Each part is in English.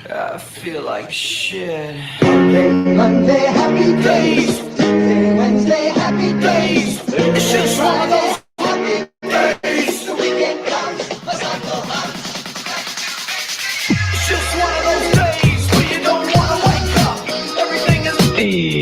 I feel like shit. Monday, happy days. Tuesday, Wednesday, happy days. It's just one of those Happy days. The weekend comes. Let's not go out. It's just one of those days where you don't wanna wake up. Everything is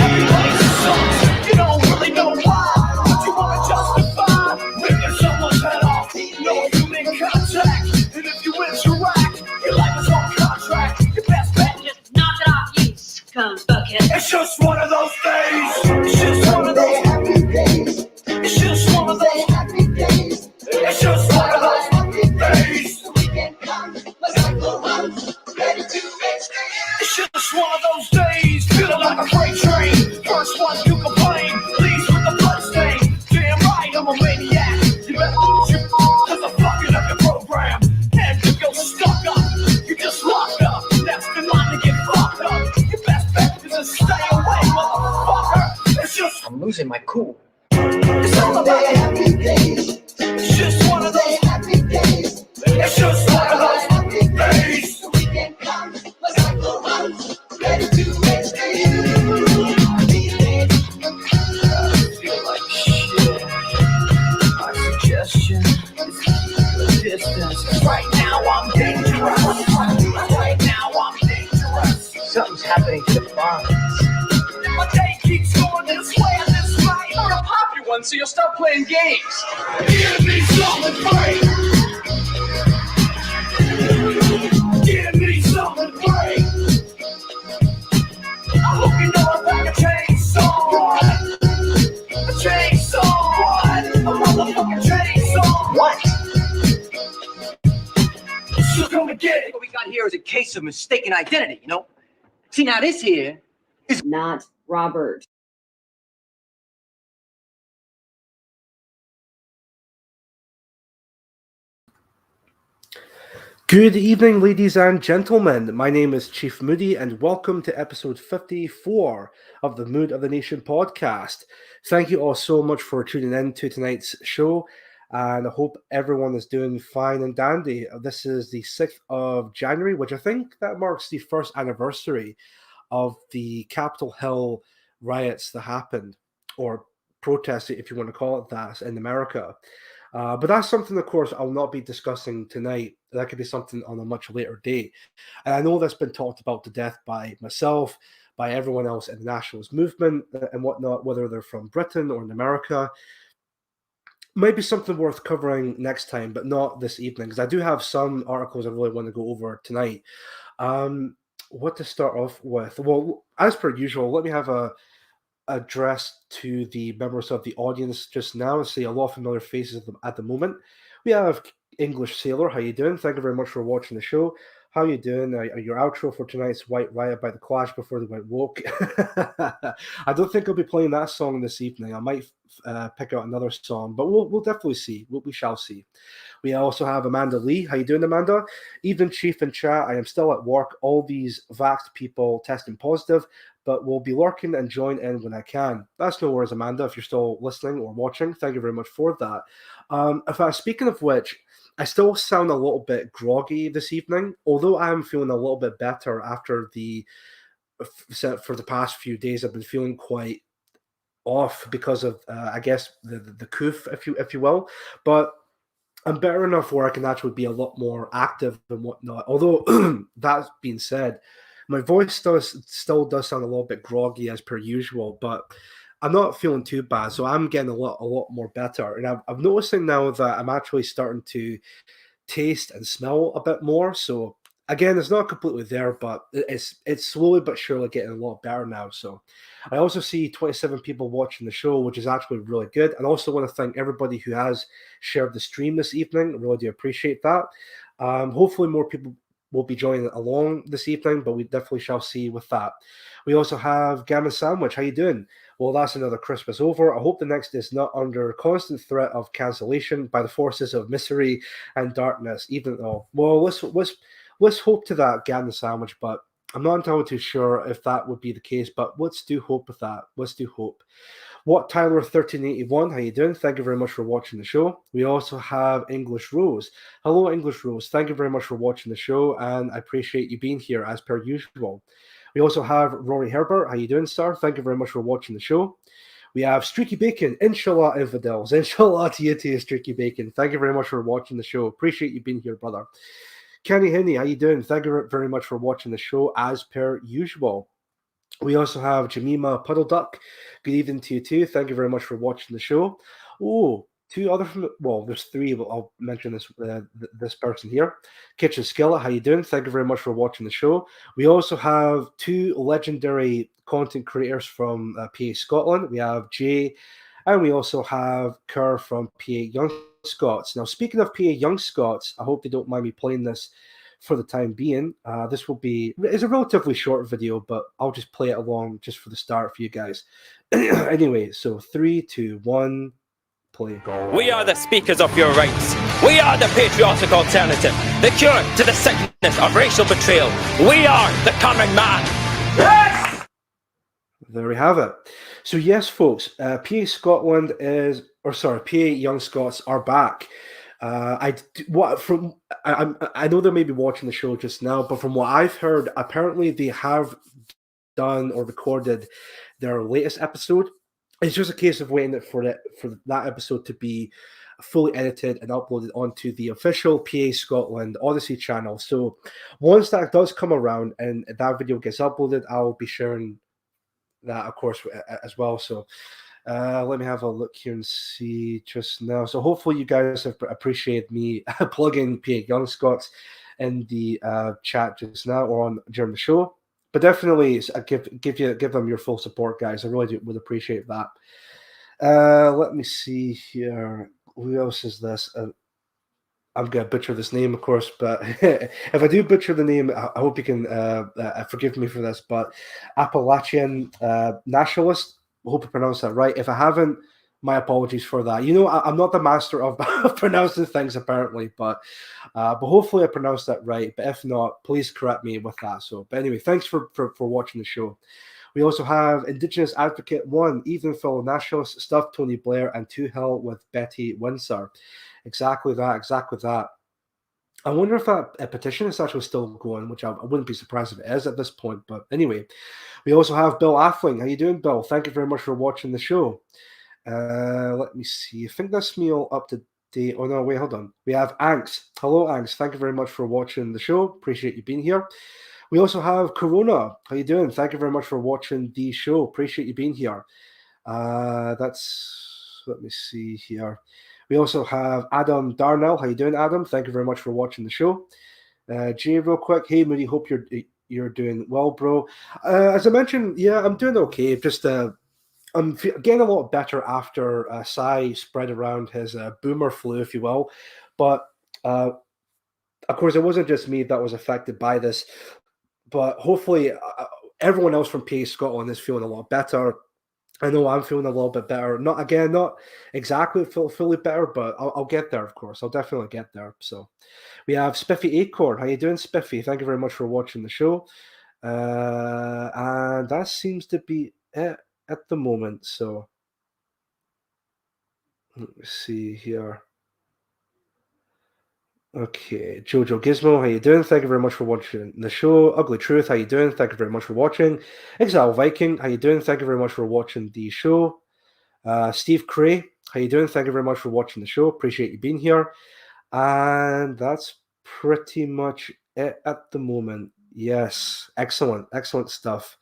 everybody sucks. You don't really know why, but you wanna justify ripping someone's head off. No human contact, and if you interact, your life is on contract. Your best bet, Just knock it off, you scumbucket. it's just one of those days. It's just one of Monday, those. happy days. It's just one of Tuesday, those. happy days. It's just one of those Happy days. The weekend comes. Let's not go out. Ready to make stand. It's just one of those days, feeling like a freight train. First one to complain, leaves with a bloodstain. Damn right, I'm a maniac. You better shoot, cause I'm fucking up your program. And you go stuck up, you just locked up. Next in line to get fucked up. Your best bet is to stay away, motherfucker. It's just, I'm losing my cool. it's all about Monday, happy days. It's just one of Tuesday, those, happy days. it's just one of those Happy days. The weekend comes. Let's not go out. Ready to make stand. These days. I feel like shit. My suggestion is distance. Right now I'm dangerous. Right now I'm dangerous. Something's happening to the farm. My day keeps going this way and this way. I'm gonna pop you one so you'll start playing games. Give me something free. Give me something free. I hope you know I got a chainsaw. A chainsaw. A motherfucking chainsaw. What? So come and get it. What we got here is a case of mistaken identity, you know? See, now this here, Not Robert. Good evening, ladies and gentlemen. My name is Chief Moody, and welcome to episode 54 of the Mood of the Nation podcast. Thank you all so much for tuning in to tonight's show, and I hope everyone is doing fine and dandy. This is the 6th of January, which I think that marks the first anniversary of the Capitol Hill riots that happened, or protests, if you want to call it that, in America. But that's something, of course, I'll not be discussing tonight. That could be something on a much later date. And I know that's been talked about to death by myself, by everyone else in the nationalist movement and whatnot, whether they're from Britain or in America. Might be something worth covering next time, but not this evening, because I do have some articles I really want to go over tonight. What to start off with? Well, as per usual, let me have a address to the members of the audience just now. I see a lot of familiar faces at the moment. We have English Sailor. How you doing? Thank you very much for watching the show. How you doing? Your outro for tonight's White Riot by The Clash Before They Went Woke. I don't think I'll be playing that song this evening. I might pick out another song, but we'll definitely see. We shall see. We also have Amanda Lee. How you doing, Amanda? Evening, Chief in chat. I am still at work. All these vaxxed people testing positive, but will be lurking and join in when I can. That's no worries, Amanda, if you're still listening or watching. Thank you very much for that. Speaking of which, I still sound a little bit groggy this evening, although I am feeling a little bit better after for the past few days. I've been feeling quite off because of, I guess, the coof, if you will. But I'm better enough where I can actually be a lot more active and whatnot. Although that being said, my voice still does sound a little bit groggy as per usual, but I'm not feeling too bad, so I'm getting a lot more better. And I'm noticing now that I'm actually starting to taste and smell a bit more. So again, it's not completely there, but it's slowly but surely getting a lot better now. So I also see 27 people watching the show, which is actually really good. And also want to thank everybody who has shared the stream this evening. I really do appreciate that. Hopefully more people will be joining along this evening, but we definitely shall see with that. We also have Gamma Sandwich. How you doing? Well, that's another Christmas over. I hope the next is not under constant threat of cancellation by the forces of misery and darkness. Even though, well, let's hope to that, Gamma Sandwich. But I'm not entirely too sure if that would be the case. But let's do hope with that. Let's do hope. What Tyler 1381, how you doing? Thank you very much for watching the show. We also have English Rose. Hello, English Rose. Thank you very much for watching the show, and I appreciate you being here as per usual. We also have Rory Herbert. How you doing, sir? Thank you very much for watching the show. We have Streaky Bacon. Inshallah, infidels. Inshallah to you too, Streaky Bacon. Thank you very much for watching the show. Appreciate you being here, brother. Kenny Hinney, how you doing? Thank you very much for watching the show as per usual. We also have Jemima Puddle Duck. Good evening to you too. Thank you very much for watching the show. Oh, two other well, there's three, but I'll mention this person here. Kitchen Skillet, how you doing? Thank you very much for watching the show. We also have two legendary content creators from PA Scotland. We have Jay, and we also have Kerr from PA Young Scots. Now, speaking of PA Young Scots, I hope they don't mind me playing this for the time being. This will be, it's a relatively short video, but I'll just play it along just for the start for you guys. Anyway, so 3, 2, 1, play. We are the speakers of your rights. We are the patriotic alternative, the cure to the sickness of racial betrayal. We are the common man. Yes! There we have it. So yes, folks, PA Scotland is, or sorry, PA Young Scots are back. I know they may be watching the show just now, but from what I've heard, apparently they have done or recorded their latest episode. It's just a case of waiting for that episode to be fully edited and uploaded onto the official PA Scotland Odyssey channel. So once that does come around and that video gets uploaded, I'll be sharing that, of course, as well. So let me have a look here and see just now. So hopefully you guys have appreciated me plugging PA Young Scots in the chat just now or during the show. But definitely give them your full support, guys. I really would appreciate that. Let me see here. Who else is this? I'm going to butcher this name, of course, but if I do butcher the name, I hope you can forgive me for this. But Appalachian Nationalist, I hope I pronounced that right. If I haven't, my apologies for that. You know, I'm not the master of pronouncing things, apparently, but hopefully I pronounced that right. But if not, please correct me with that. So, but anyway, thanks for watching the show. We also have Indigenous Advocate 1, Even Fellow Nationalist, Stuff Tony Blair, and To Hell with Betty Windsor. Exactly that. I wonder if that petition is actually still going, which I wouldn't be surprised if it is at this point. But anyway, we also have Bill Affling. How you doing, Bill? Thank you very much for watching the show. Let me see. I think that's me all up to date. Oh, no, wait, hold on. We have Anks. Hello, Anks. Thank you very much for watching the show. Appreciate you being here. We also have Corona. How you doing? Thank you very much for watching the show. Appreciate you being here. Let me see here. We also have Adam Darnell. How you doing, Adam? Thank you very much for watching the show. Jay, real quick. Hey, Moody. Hope you're doing well, bro. As I mentioned, yeah, I'm doing okay. Just I'm getting a lot better after Sai spread around his boomer flu, if you will. But of course, it wasn't just me that was affected by this. But hopefully, everyone else from PA Scotland is feeling a lot better. I know I'm feeling a little bit better. Not exactly fully better, but I'll get there, of course. I'll definitely get there. So we have Spiffy Acorn. How you doing, Spiffy? Thank you very much for watching the show. And that seems to be it at the moment. So let me see here. Okay, Jojo Gizmo, how you doing? Thank you very much for watching the show. Ugly Truth, how you doing? Thank you very much for watching. Exile Viking, how you doing? Thank you very much for watching the show. Steve Cray, how you doing? Thank you very much for watching the show. Appreciate you being here. And that's pretty much it at the moment. Yes, excellent stuff.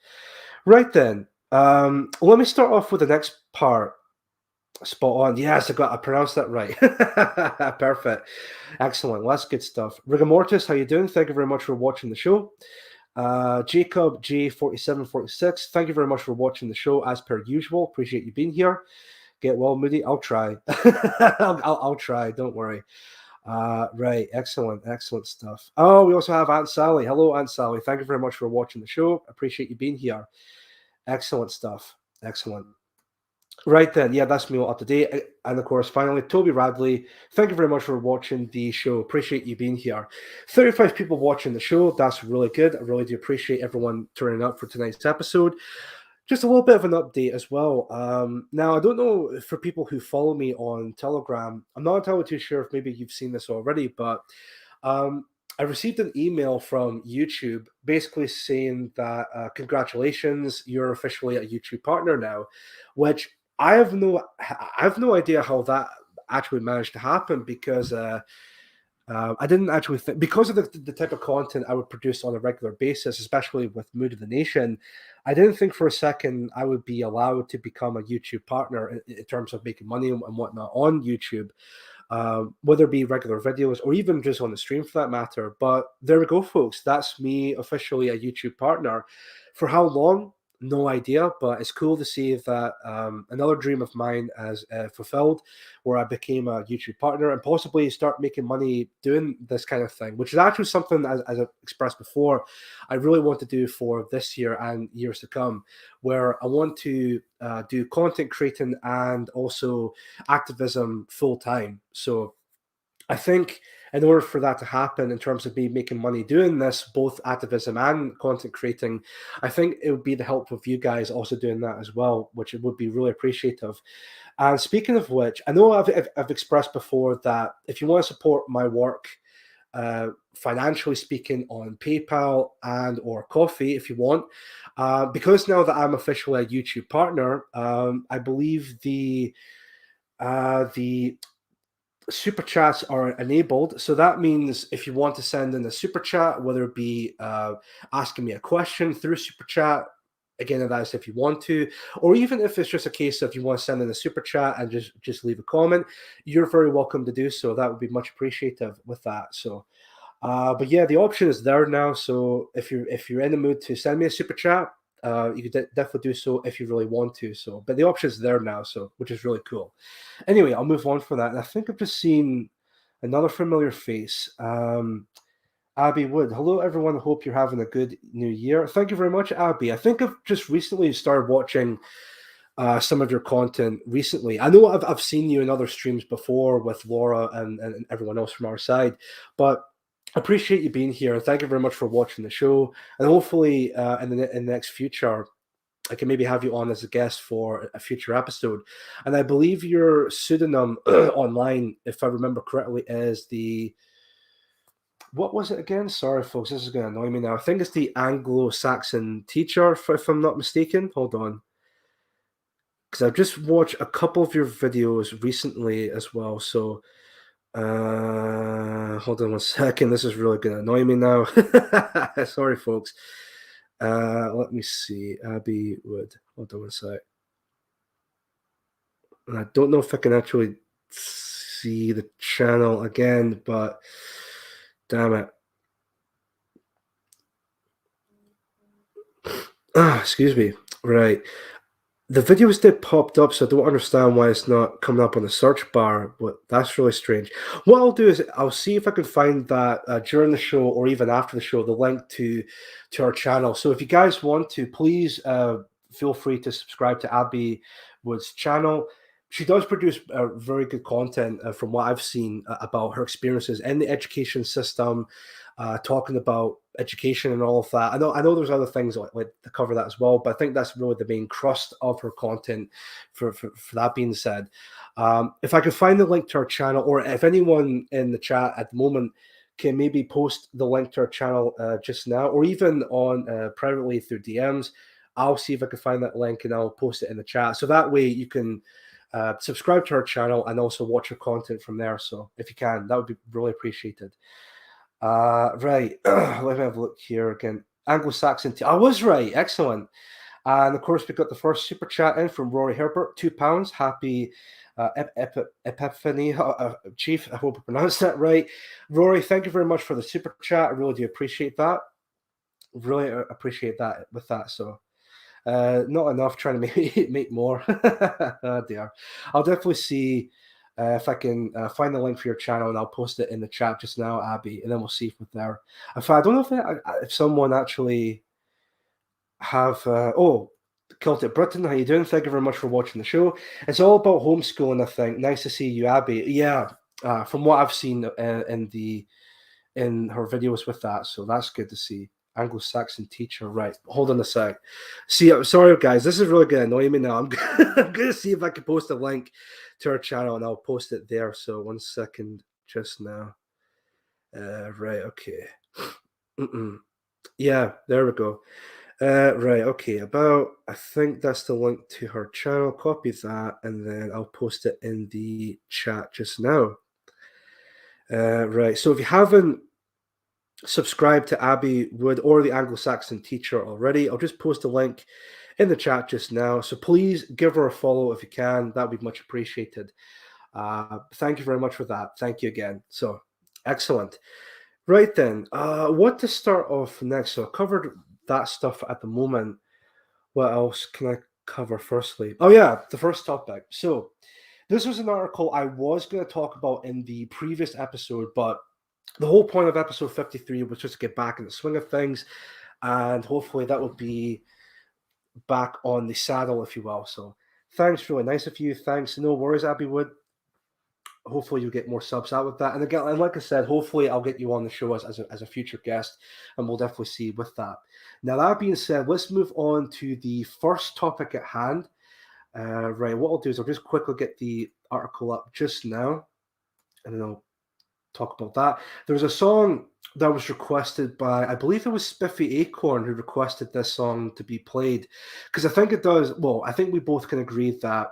Right then, let me start off with the next part. Spot on. Yes, I pronounced that right. Perfect. Excellent. Well, that's good stuff. Rigamortis, how you doing? Thank you very much for watching the show. Jacob J4746, thank you very much for watching the show as per usual. Appreciate you being here. Get well, Moody. I'll try. I'll try. Don't worry. Right. Excellent stuff. Oh, we also have Aunt Sally. Hello, Aunt Sally. Thank you very much for watching the show. Appreciate you being here. Excellent stuff. Excellent. Right then, yeah, that's me all up to date. And of course, finally, Toby Radley, thank you very much for watching the show. Appreciate you being here. 35 people watching the show. That's really good. I really do appreciate everyone turning up for tonight's episode. Just a little bit of an update as well. Now, I don't know for people who follow me on Telegram, I'm not entirely too sure if maybe you've seen this already, but I received an email from YouTube basically saying that congratulations, you're officially a YouTube partner now, which I have no idea how that actually managed to happen because I didn't actually think because of the type of content I would produce on a regular basis, especially with Mood of the Nation. I didn't think for a second I would be allowed to become a YouTube partner in terms of making money and whatnot on YouTube, whether it be regular videos or even just on the stream for that matter. But there we go, folks. That's me officially a YouTube partner. For how long? No idea, but it's cool to see that another dream of mine has fulfilled, where I became a YouTube partner and possibly start making money doing this kind of thing, which is actually something, as I've expressed before, I really want to do for this year and years to come, where I want to do content creating and also activism full time. So I think in order for that to happen, in terms of me making money doing this, both activism and content creating, I think it would be the help of you guys also doing that as well, which it would be really appreciative. And speaking of which, I know I've expressed before that if you want to support my work, financially speaking, on PayPal and or Coffee, if you want, because now that I'm officially a YouTube partner, I believe the super chats are enabled. So that means if you want to send in a super chat, whether it be asking me a question through super chat, again, that is if you want to, or even if it's just a case of you want to send in a super chat and just leave a comment, you're very welcome to do so. That would be much appreciative with that. So but yeah, the option is there now. So if you're in the mood to send me a super chat, you could definitely do so if you really want to. So, but the option is there now, so which is really cool. Anyway, I'll move on from that. And I think I've just seen another familiar face. Abby Wood. Hello, everyone. Hope you're having a good new year. Thank you very much, Abby. I think I've just recently started watching some of your content recently. I know I've seen you in other streams before with Laura and everyone else from our side, but appreciate you being here. Thank you very much for watching the show. And hopefully in the next future, I can maybe have you on as a guest for a future episode. And I believe your pseudonym online, if I remember correctly, is the... What was it again? Sorry, folks, this is going to annoy me now. I think it's the Anglo-Saxon teacher, if I'm not mistaken. Hold on. Because I've just watched a couple of your videos recently as well. So, hold on one second. This is really going to annoy me now. Sorry, folks. Let me see. Abby Wood. Hold on one sec. And I don't know if I can actually see the channel again, but damn it. Excuse me. Right. The videos did popped up, so I don't understand why it's not coming up on the search bar, but that's really strange. What I'll do is I'll see if I can find that during the show or even after the show, the link to our channel. So if you guys want to, please feel free to subscribe to Abby Wood's channel. She does produce very good content from what I've seen about her experiences in the education system, talking about education and all of that. I know there's other things like to cover that as well, but I think that's really the main crust of her content. For that being said, if I could find the link to our channel, or if anyone in the chat at the moment can maybe post the link to our channel just now, or even on privately through DMs, I'll see if I can find that link and I'll post it in the chat. So that way you can subscribe to our channel and also watch our content from there. So if you can, that would be really appreciated. Right. Let me have a look here again. Anglo-Saxon. I was right. Excellent. And of course, we got the first super chat in from Rory Herbert, £2. Happy Epiphany, Chief. I hope I pronounced that right. Rory, thank you very much for the super chat. I really do appreciate that. Really appreciate that with that. So not enough, trying to make more. Oh dear. I'll definitely see if I can find the link for your channel, and I'll post it in the chat just now, Abby, and then we'll see from there. In fact, I don't know if someone actually have... Celtic Britain, how you doing? Thank you very much for watching the show. It's all about homeschooling, I think. Nice to see you, Abby. Yeah, from what I've seen in her videos with that, so that's good to see. Anglo-Saxon teacher. Right. Hold on a sec. See, I'm sorry, guys. This is really going to annoy me now. I'm going to see if I can post a link to our channel, and I'll post it there. So 1 second just now. Right. Okay. Yeah, there we go. Right. Okay. I think that's the link to her channel. Copy that, and then I'll post it in the chat just now. Right. So if you haven't subscribe to Abby Wood or the Anglo-Saxon teacher already, I'll just post a link in the chat just now. So please give her a follow if you can. That would be much appreciated. Thank you very much for that. Thank you again. So excellent. Right then, what to start off next? So I covered that stuff at the moment. What else can I cover firstly? Oh yeah, the first topic. So this was an article I was going to talk about in the previous episode, but the whole point of episode 53 was just to get back in the swing of things, and hopefully that will be back on the saddle, if you will. So thanks, really nice of you. Thanks. No worries, Abby Wood. Hopefully you'll get more subs out with that. And again, and like I said, hopefully I'll get you on the show as a future guest, and we'll definitely see with that. Now, that being said, let's move on to the first topic at hand. Right, what I'll do is I'll just quickly get the article up just now, and then I'll talk about that. There was a song that was requested by, I believe it was Spiffy Acorn who requested this song to be played, because I think it does, well, I think we both can agree that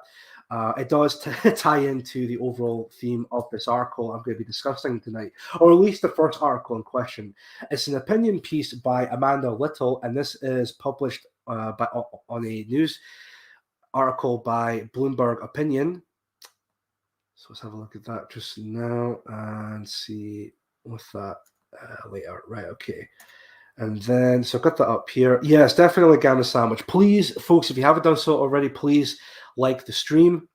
it does tie into the overall theme of this article I'm going to be discussing tonight, or at least the first article in question. It's an opinion piece by Amanda Little, and this is published on a news article by Bloomberg Opinion. So let's have a look at that just now and see with that later. Right, okay. And then, so I've got that up here. Yes, definitely Gamma Sandwich. Please, folks, if you haven't done so already, please like the stream.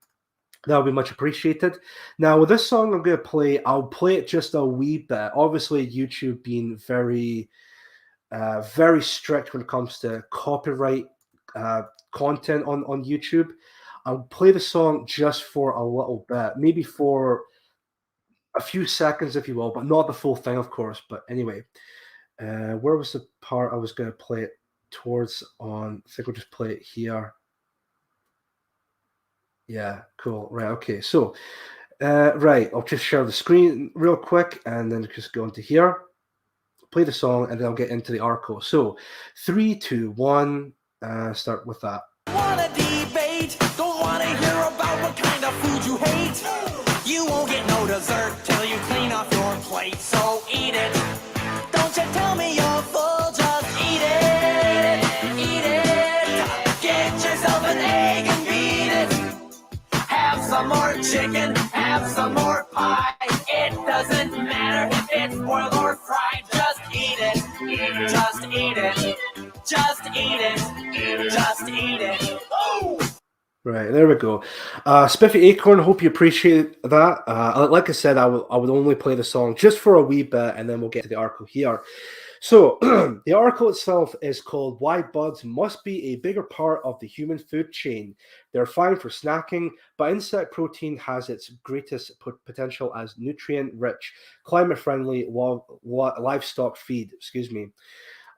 That would be much appreciated. Now, with this song I'm going to play, I'll play it just a wee bit. Obviously, YouTube being very, very strict when it comes to copyright content on YouTube. I'll play the song just for a little bit, maybe for a few seconds, if you will, but not the full thing, of course. But anyway, where was the part I was going to play it towards on? I think we'll just play it here. Yeah, cool. Right, okay. So, right, I'll just share the screen real quick and then just go into here, play the song, and then I'll get into the article. So, 3, 2, 1, start with that. Wanna debate? Don't wanna hear about what kind of food you hate. You won't get no dessert till you clean off your plate, so eat it. Don't you tell me you're full, just eat it. Eat it. Get yourself an egg and beat it. Have some more chicken, have some more pie. It doesn't matter if it's boiled or fried, just eat it. Just eat it. Just eat it. Just eat it. Oh! Right, there we go. Spiffy Acorn, hope you appreciate that. Like I said, I would only play the song just for a wee bit, and then we'll get to the article here. So, the article itself is called Why Bugs Must Be a Bigger Part of the Human Food Chain. They're fine for snacking, but insect protein has its greatest potential as nutrient-rich, climate-friendly livestock feed. Excuse me.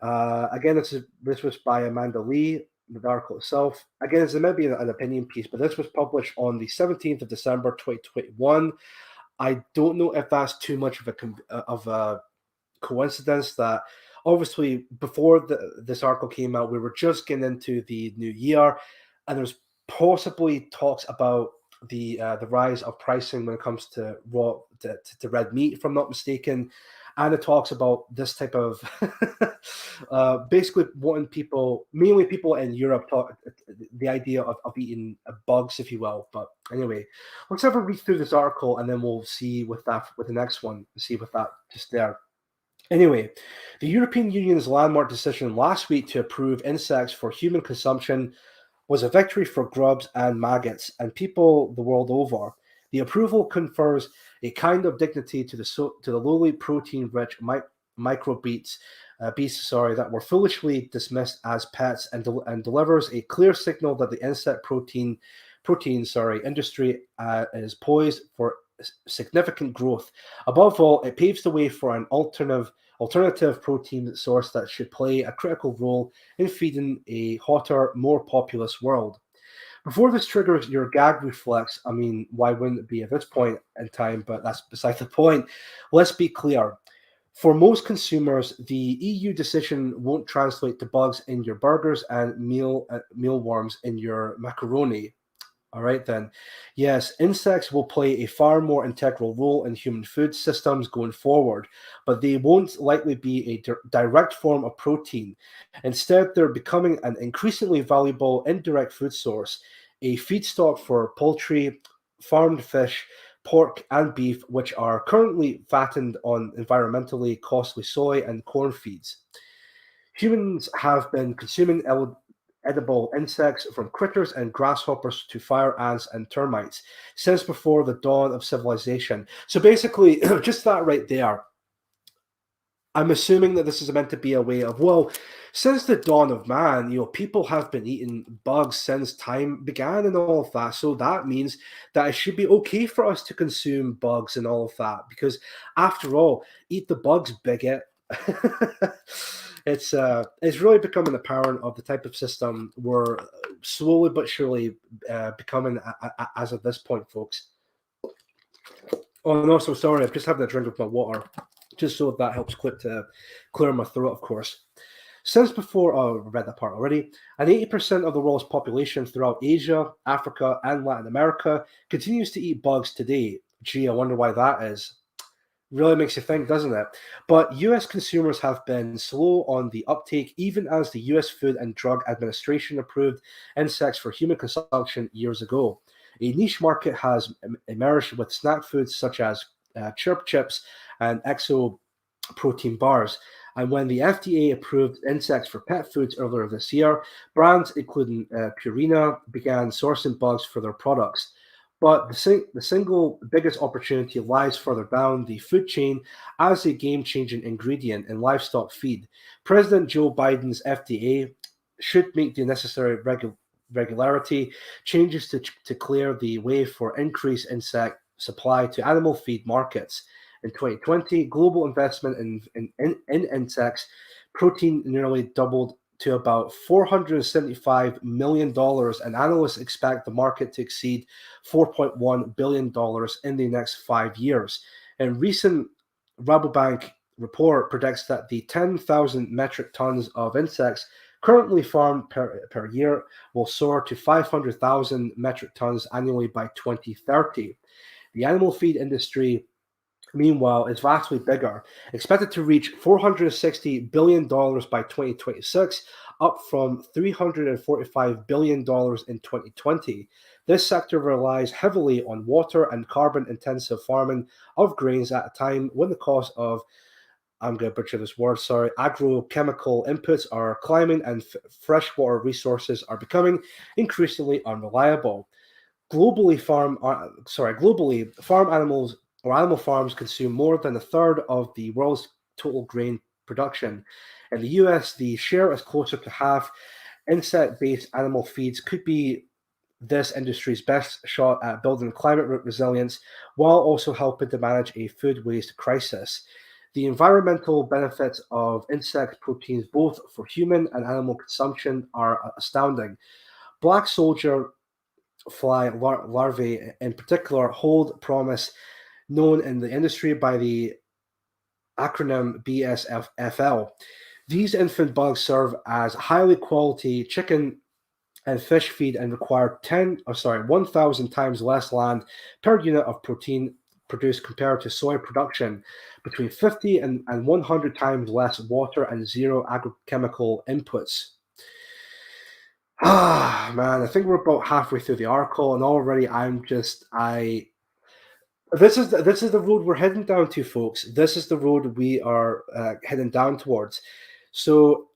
Again, this was by Amanda Lee. The article itself, again, it's maybe an opinion piece, but this was published on the 17th of December, 2021. I don't know if that's too much of a coincidence that obviously before this article came out, we were just getting into the new year, and there's possibly talks about the rise of pricing when it comes to red meat, if I'm not mistaken. And it talks about this type of basically wanting people, mainly people in Europe, the idea of eating bugs, if you will. But anyway, let's have a read through this article, and then we'll see with the next one, see with that just there. Anyway, the European Union's landmark decision last week to approve insects for human consumption was a victory for grubs and maggots and people the world over. The approval confers a kind of dignity to the lowly protein-rich microbeasts that were foolishly dismissed as pets, and delivers a clear signal that the insect protein industry is poised for significant growth. Above all, it paves the way for an alternative alternative protein source that should play a critical role in feeding a hotter, more populous world. Before this triggers your gag reflex, I mean, why wouldn't it be at this point in time? But that's beside the point. Let's be clear. For most consumers, the EU decision won't translate to bugs in your burgers and mealworms in your macaroni. All right, then. Yes, insects will play a far more integral role in human food systems going forward, but they won't likely be a direct form of protein. Instead, they're becoming an increasingly valuable indirect food source, a feedstock for poultry, farmed fish, pork, and beef, which are currently fattened on environmentally costly soy and corn feeds. Humans have been consuming edible insects from critters and grasshoppers to fire ants and termites since before the dawn of civilization. So basically, just that right there, I'm assuming that this is meant to be a way of, well, since the dawn of man, people have been eating bugs since time began and all of that. So that means that it should be okay for us to consume bugs and all of that, because after all, eat the bugs, bigot. It's really becoming apparent of the type of system we're slowly but surely becoming as of this point, folks. Oh no, so sorry, I'm just having a drink of my water, just so that helps clear my throat, of course. Since before, I read that part already, and 80% of the world's population throughout Asia, Africa, and Latin America continues to eat bugs today. Gee, I wonder why that is. Really makes you think, doesn't it? But US consumers have been slow on the uptake, even as the US Food and Drug Administration approved insects for human consumption years ago. A niche market has emerged with snack foods such as chirp chips and exo protein bars. And when the FDA approved insects for pet foods earlier this year, brands including Purina began sourcing bugs for their products. But the single biggest opportunity lies further down the food chain as a game-changing ingredient in livestock feed. President Joe Biden's FDA should make the necessary regularity changes to clear the way for increased insect supply to animal feed markets. In 2020, global investment in insects protein nearly doubled to about $475 million, and analysts expect the market to exceed $4.1 billion in the next 5 years. A recent Rabobank report predicts that the 10,000 metric tons of insects currently farmed per year will soar to 500,000 metric tons annually by 2030. The animal feed industry, meanwhile, is vastly bigger, expected to reach $460 billion by 2026, up from $345 billion in 2020. This sector relies heavily on water and carbon-intensive farming of grains at a time when the cost of, I'm going to butcher this word, sorry, agrochemical inputs are climbing and freshwater resources are becoming increasingly unreliable. Globally, farm animals or animal farms consume more than a third of the world's total grain production. In the US, the share is closer to half. Insect-based animal feeds could be this industry's best shot at building climate resilience while also helping to manage a food waste crisis. The environmental benefits of insect proteins, both for human and animal consumption, are astounding. Black soldier fly larvae in particular hold promise, known in the industry by the acronym BSFL. These infant bugs serve as highly quality chicken and fish feed and require 1,000 times less land per unit of protein produced compared to soy production, between 50 and 100 times less water and zero agrochemical inputs. Ah, man, I think we're about halfway through the article, and already this is the road we're heading down to, folks. This is the road we are heading down towards. So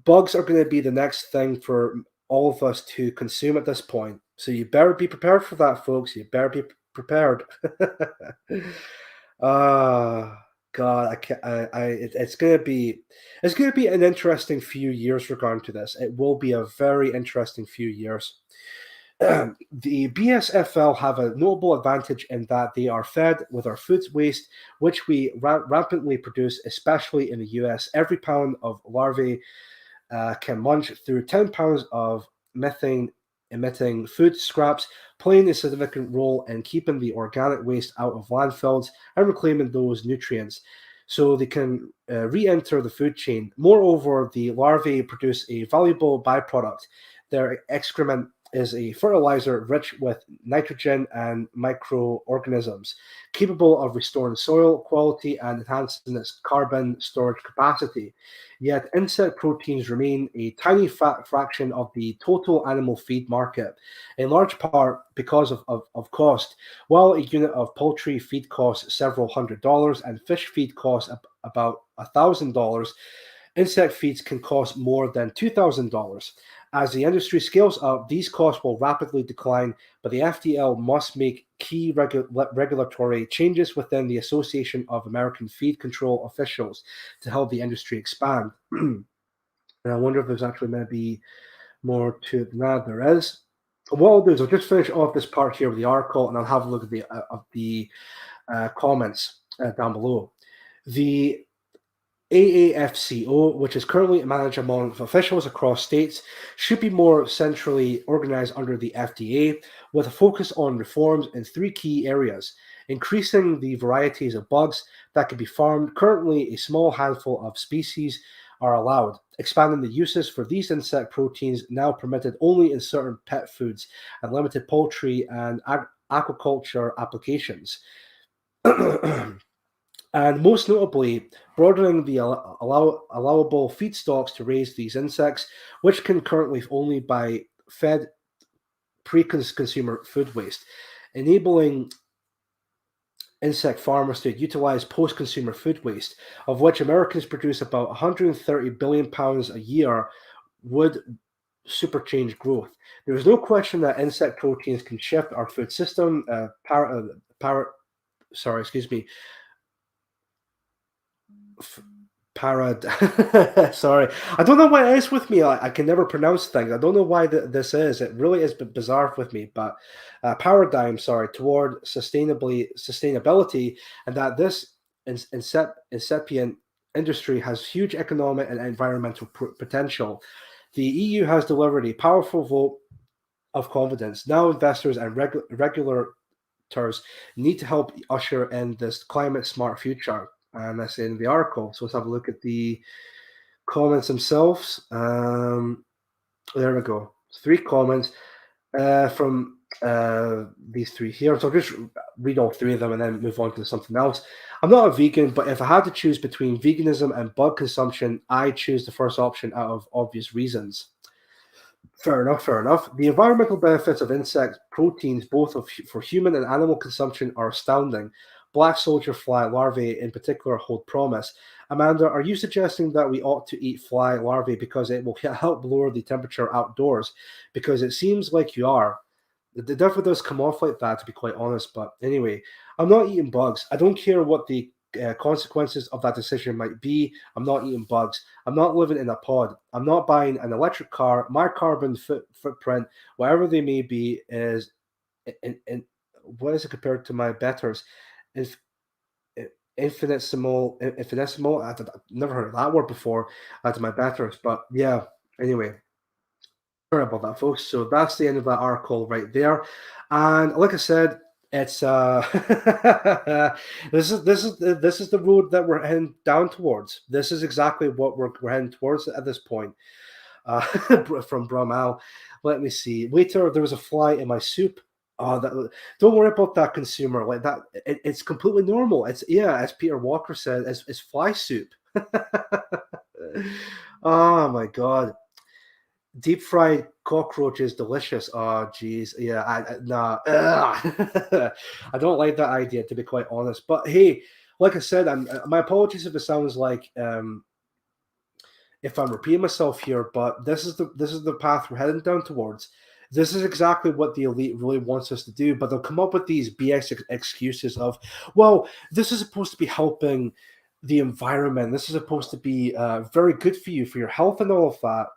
bugs are going to be the next thing for all of us to consume at this point. So you better be prepared for that, folks. You better be prepared. God, I can't. It's gonna be an interesting few years regarding to this. It will be a very interesting few years. The BSFL have a notable advantage in that they are fed with our food waste, which we rampantly produce, especially in the US. Every pound of larvae can munch through 10 pounds of methane emitting food scraps, playing a significant role in keeping the organic waste out of landfills and reclaiming those nutrients so they can re-enter the food chain. Moreover, the larvae produce a valuable byproduct. Their excrement is a fertilizer rich with nitrogen and microorganisms, capable of restoring soil quality and enhancing its carbon storage capacity. Yet insect proteins remain a tiny fraction of the total animal feed market, in large part because of cost. While a unit of poultry feed costs several $100s and fish feed costs about $1,000, insect feeds can cost more than $2,000. As the industry scales up, these costs will rapidly decline, but the FDL must make key regulatory changes within the Association of American Feed Control Officials to help the industry expand. And I wonder if there's actually going to be more to it than that. There is. What I'll do is I'll just finish off this part here with the article, and I'll have a look at the comments down below. The AAFCO, which is currently managed among officials across states, should be more centrally organized under the FDA, with a focus on reforms in three key areas: increasing the varieties of bugs that can be farmed. Currently, a small handful of species are allowed, expanding the uses for these insect proteins, now permitted only in certain pet foods and limited poultry and aquaculture applications. And most notably, broadening the allowable feedstocks to raise these insects, which can currently only be fed pre-consumer food waste, enabling insect farmers to utilize post-consumer food waste, of which Americans produce about 130 billion pounds a year, would superchange growth. There is no question that insect proteins can shift our food system. Sorry, I don't know why it is with me. I can never pronounce things. I don't know why this is. It really is bizarre with me. But paradigm, toward sustainability, and that this incipient industry has huge economic and environmental potential. The EU has delivered a powerful vote of confidence. Now, investors and regulators need to help usher in this climate-smart future. And that's in the article. So let's have a look at the comments themselves. There we go. 3 comments from these 3 here. So I'll just read all 3 of them and then move on to something else. I'm not a vegan, but if I had to choose between veganism and bug consumption, I choose the first option out of obvious reasons. Fair enough. The environmental benefits of insect proteins, both for human and animal consumption, are astounding. Black soldier fly larvae in particular hold promise. Amanda, are you suggesting that we ought to eat fly larvae because it will help lower the temperature outdoors? Because it seems like you are. It definitely does come off like that, to be quite honest. But anyway, I'm not eating bugs. I don't care what the consequences of that decision might be. I'm not eating bugs. I'm not living in a pod. I'm not buying an electric car. My carbon footprint, whatever they may be, is in what is it compared to my betters? Is infinitesimal. I've never heard of that word before. To my betters, but yeah. Anyway, sorry about that, folks. So that's the end of that article right there. And like I said, it's this is the road that we're heading down towards. This is exactly what we're heading towards at this point. From Bramal, let me see. Waiter, there was a fly in my soup. Oh, don't worry about that, consumer. Like that, it's completely normal. It's as Peter Walker said, it's fly soup. Oh my god. Deep fried cockroach is delicious. Oh, geez. Yeah, I don't like that idea, to be quite honest. But hey, like I said, my apologies if it sounds like if I'm repeating myself here, but this is the path we're heading down towards. This is exactly what the elite really wants us to do, but they'll come up with these BS excuses of, well, this is supposed to be helping the environment. This is supposed to be very good for you, for your health and all of that.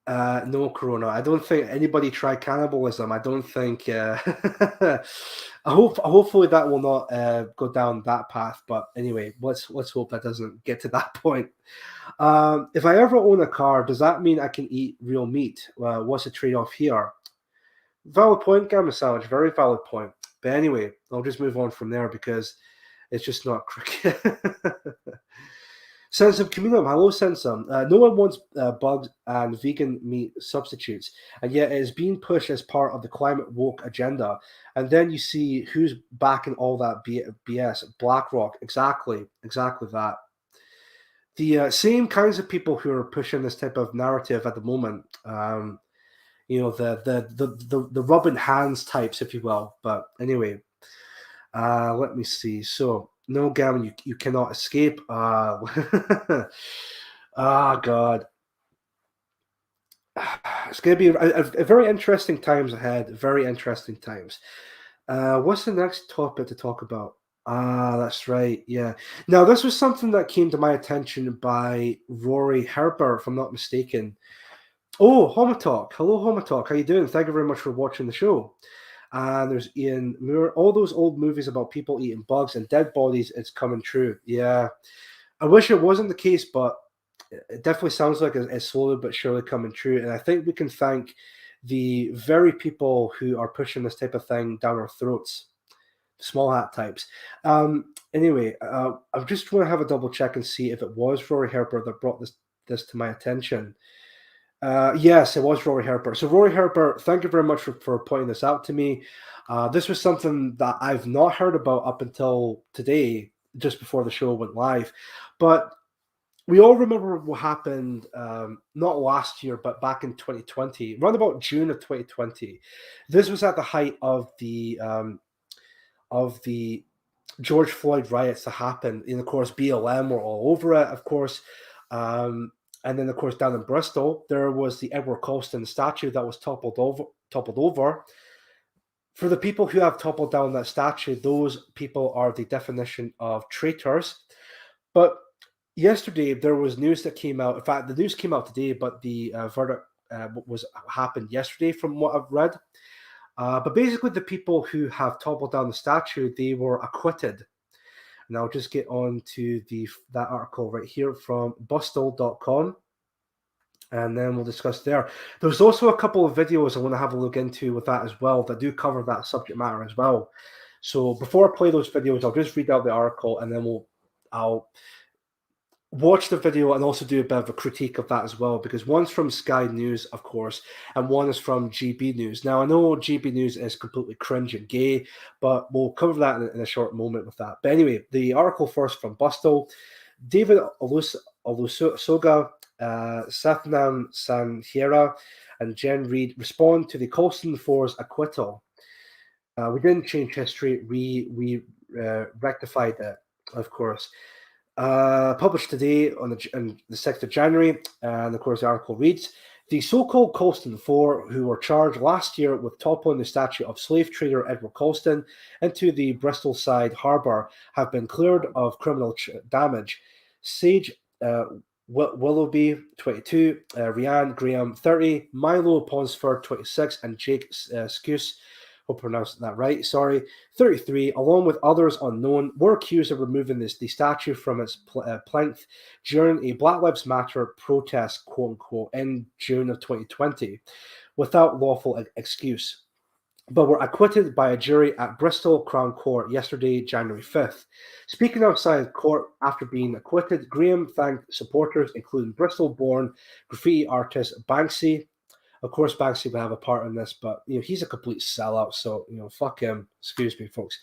No, Corona. I don't think anybody tried cannibalism. I don't think. Hopefully that will not go down that path. But anyway, let's hope that doesn't get to that point. If I ever own a car, does that mean I can eat real meat? What's the trade-off here? Valid point, Gamma Sandwich. Very valid point. But anyway, I'll just move on from there because it's just not cricket. Sensum Communum, hello Sensum. No one wants bugs and vegan meat substitutes, and yet it is being pushed as part of the climate woke agenda. And then you see who's backing all that BS. BlackRock, exactly that. The same kinds of people who are pushing this type of narrative at the moment. The rubbing hands types, if you will. But anyway, let me see. So, no, Gavin, you cannot escape. God. It's going to be a very interesting times ahead. Very interesting times. What's the next topic to talk about? That's right. Yeah. Now, this was something that came to my attention by Rory Herbert, if I'm not mistaken. Oh, Homotalk. Hello, Homotalk. How you doing? Thank you very much for watching the show. And there's Ian Moore. All those old movies about people eating bugs and dead bodies, it's coming true. Yeah. I wish it wasn't the case, but it definitely sounds like it's slowly but surely coming true. And I think we can thank the very people who are pushing this type of thing down our throats, small hat types. Anyway, I just want to have a double check and see if it was Rory Herbert that brought this to my attention. Yes, it was Rory Herbert. So Rory Herbert, thank you very much for pointing this out to me. This was something that I've not heard about up until today, just before the show went live. But we all remember what happened, not last year, but back in 2020, around about June of 2020. This was at the height of the George Floyd riots that happened. And of course, BLM were all over it, of course. And then, of course, down in Bristol, there was the Edward Colston statue that was toppled over. For the people who have toppled down that statue, those people are the definition of traitors. But yesterday, there was news that came out. In fact, the news came out today, but the verdict happened yesterday from what I've read. But basically, the people who have toppled down the statue, they were acquitted. And I'll just get on to that article right here from bustle.com. And then we'll discuss there. There's also a couple of videos I want to have a look into with that as well that do cover that subject matter as well. So before I play those videos, I'll just read out the article and then I'll watch the video and also do a bit of a critique of that as well, because one's from Sky News, of course, and one is from GB News. Now, I know GB News is completely cringe and gay, but we'll cover that in a short moment with that. But anyway, the article first from Bustle. David Olusoga, Sathnam Sanhira, and Jen Reid respond to the Colston Four's acquittal. We didn't change history. We rectified it, of course. Published today on the 6th of January, and of course the article reads, the so-called Colston Four, who were charged last year with toppling the statue of slave trader Edward Colston into the Bristol side harbour, have been cleared of criminal damage. Sage Willoughby, 22, Rhiann Graham, 30, Milo Ponsford, 26, and Jake Skuse, hope I pronounced that right, sorry, 33, along with others unknown, were accused of removing the statue from its plinth during a Black Lives Matter protest, quote-unquote, in June of 2020, without lawful excuse, but were acquitted by a jury at Bristol Crown Court yesterday, January 5th. Speaking outside court after being acquitted, Graham thanked supporters, including Bristol-born graffiti artist Banksy. Of course, Banksy will have a part in this, but he's a complete sellout, so fuck him. Excuse me, folks.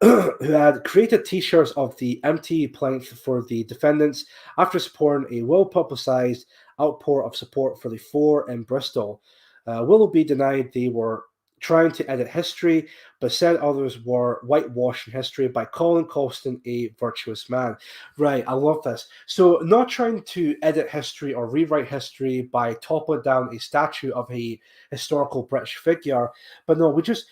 Who had created T-shirts of the empty plinth for the defendants after supporting a well-publicized outpour of support for the four in Bristol. Willoughby denied they were trying to edit history, but said others were whitewashing history by calling Colston a virtuous man. Right, I love this. So not trying to edit history or rewrite history by toppling down a statue of a historical British figure, but no, we just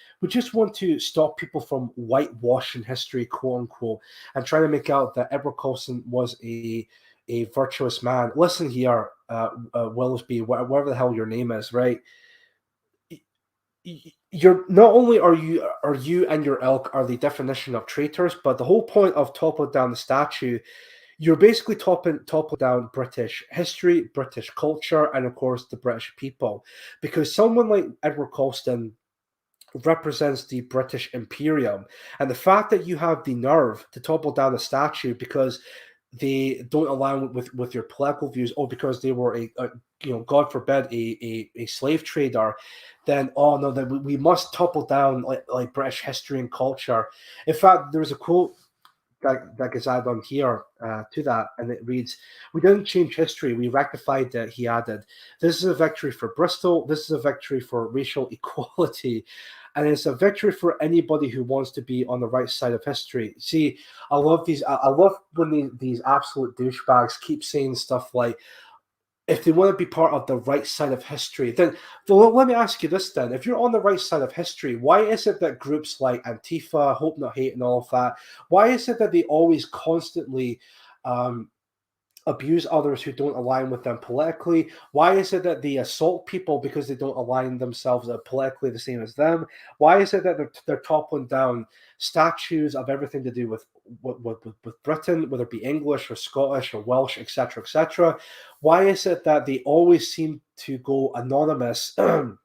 want to stop people from whitewashing history, quote unquote, and trying to make out that Edward Colston was a a virtuous man. Listen here, Willsby, whatever the hell your name is, right? You're not only are you and your ilk are the definition of traitors, but the whole point of toppling down the statue, you're basically toppling down British history, British culture, and of course the British people, because someone like Edward Colston represents the British Imperium, and the fact that you have the nerve to topple down the statue because they don't align with your political views, or because they were God forbid, a slave trader, then oh no, then we must topple down like British history and culture. In fact, there's a quote that gets added on here to that, and it reads, "We didn't change history, we rectified it," he added. "This is a victory for Bristol, this is a victory for racial equality, and it's a victory for anybody who wants to be on the right side of history." See, I love these. I love when these absolute douchebags keep saying stuff like, if they want to be part of the right side of history, then well, let me ask you this then. If you're on the right side of history, why is it that groups like Antifa, Hope Not Hate, and all of that, why is it that they always constantly abuse others who don't align with them politically? Why is it that they assault people because they don't align themselves politically the same as them? Why is it that they're toppling down statues of everything to do with Britain, whether it be English or Scottish or Welsh, etc., etc.? Why is it that they always seem to go anonymous when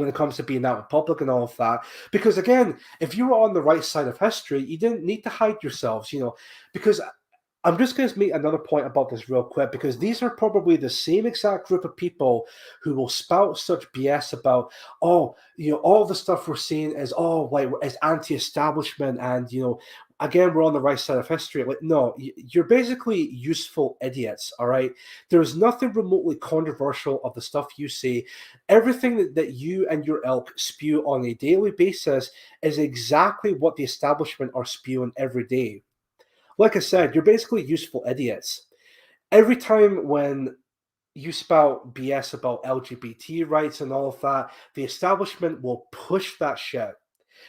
it comes to being out in public and all of that? Because again, if you were on the right side of history, you didn't need to hide yourselves, because I'm just going to make another point about this real quick, because these are probably the same exact group of people who will spout such BS about, all the stuff we're seeing is is anti-establishment, and again, we're on the right side of history. Like, no, you're basically useful idiots. All right, there's nothing remotely controversial of the stuff you say. Everything that you and your ilk spew on a daily basis is exactly what the establishment are spewing every day. Like I said, you're basically useful idiots. Every time when you spout BS about LGBT rights and all of that, the establishment will push that shit.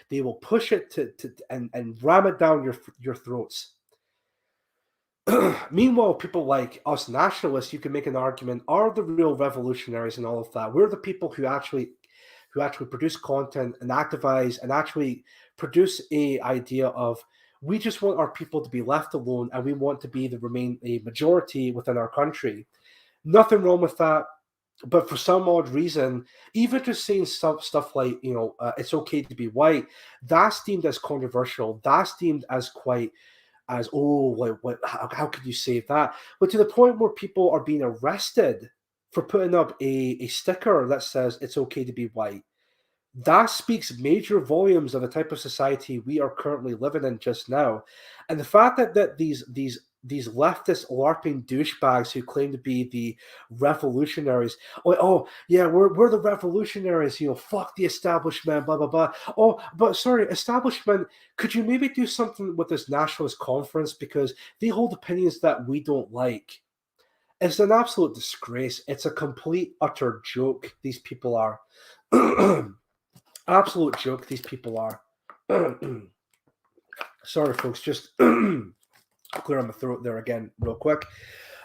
They will push it and ram it down your throats. Meanwhile, people like us nationalists, you can make an argument, are the real revolutionaries and all of that. We're the people who actually produce content and activize and actually produce a idea of, we just want our people to be left alone, and we want to remain a majority within our country. Nothing wrong with that. But for some odd reason, even just saying stuff like, it's okay to be white, that's deemed as controversial. That's deemed as how could you say that? But to the point where people are being arrested for putting up a sticker that says it's okay to be white. That speaks major volumes of the type of society we are currently living in just now. And the fact that these leftist LARPing douchebags who claim to be the revolutionaries, we're the revolutionaries, fuck the establishment, blah blah blah. Oh, but sorry, establishment, could you maybe do something with this nationalist conference, because they hold opinions that we don't like? It's an absolute disgrace. It's a complete utter joke. These people are. Absolute joke, these people are. Sorry, folks, just clear my throat there again real quick.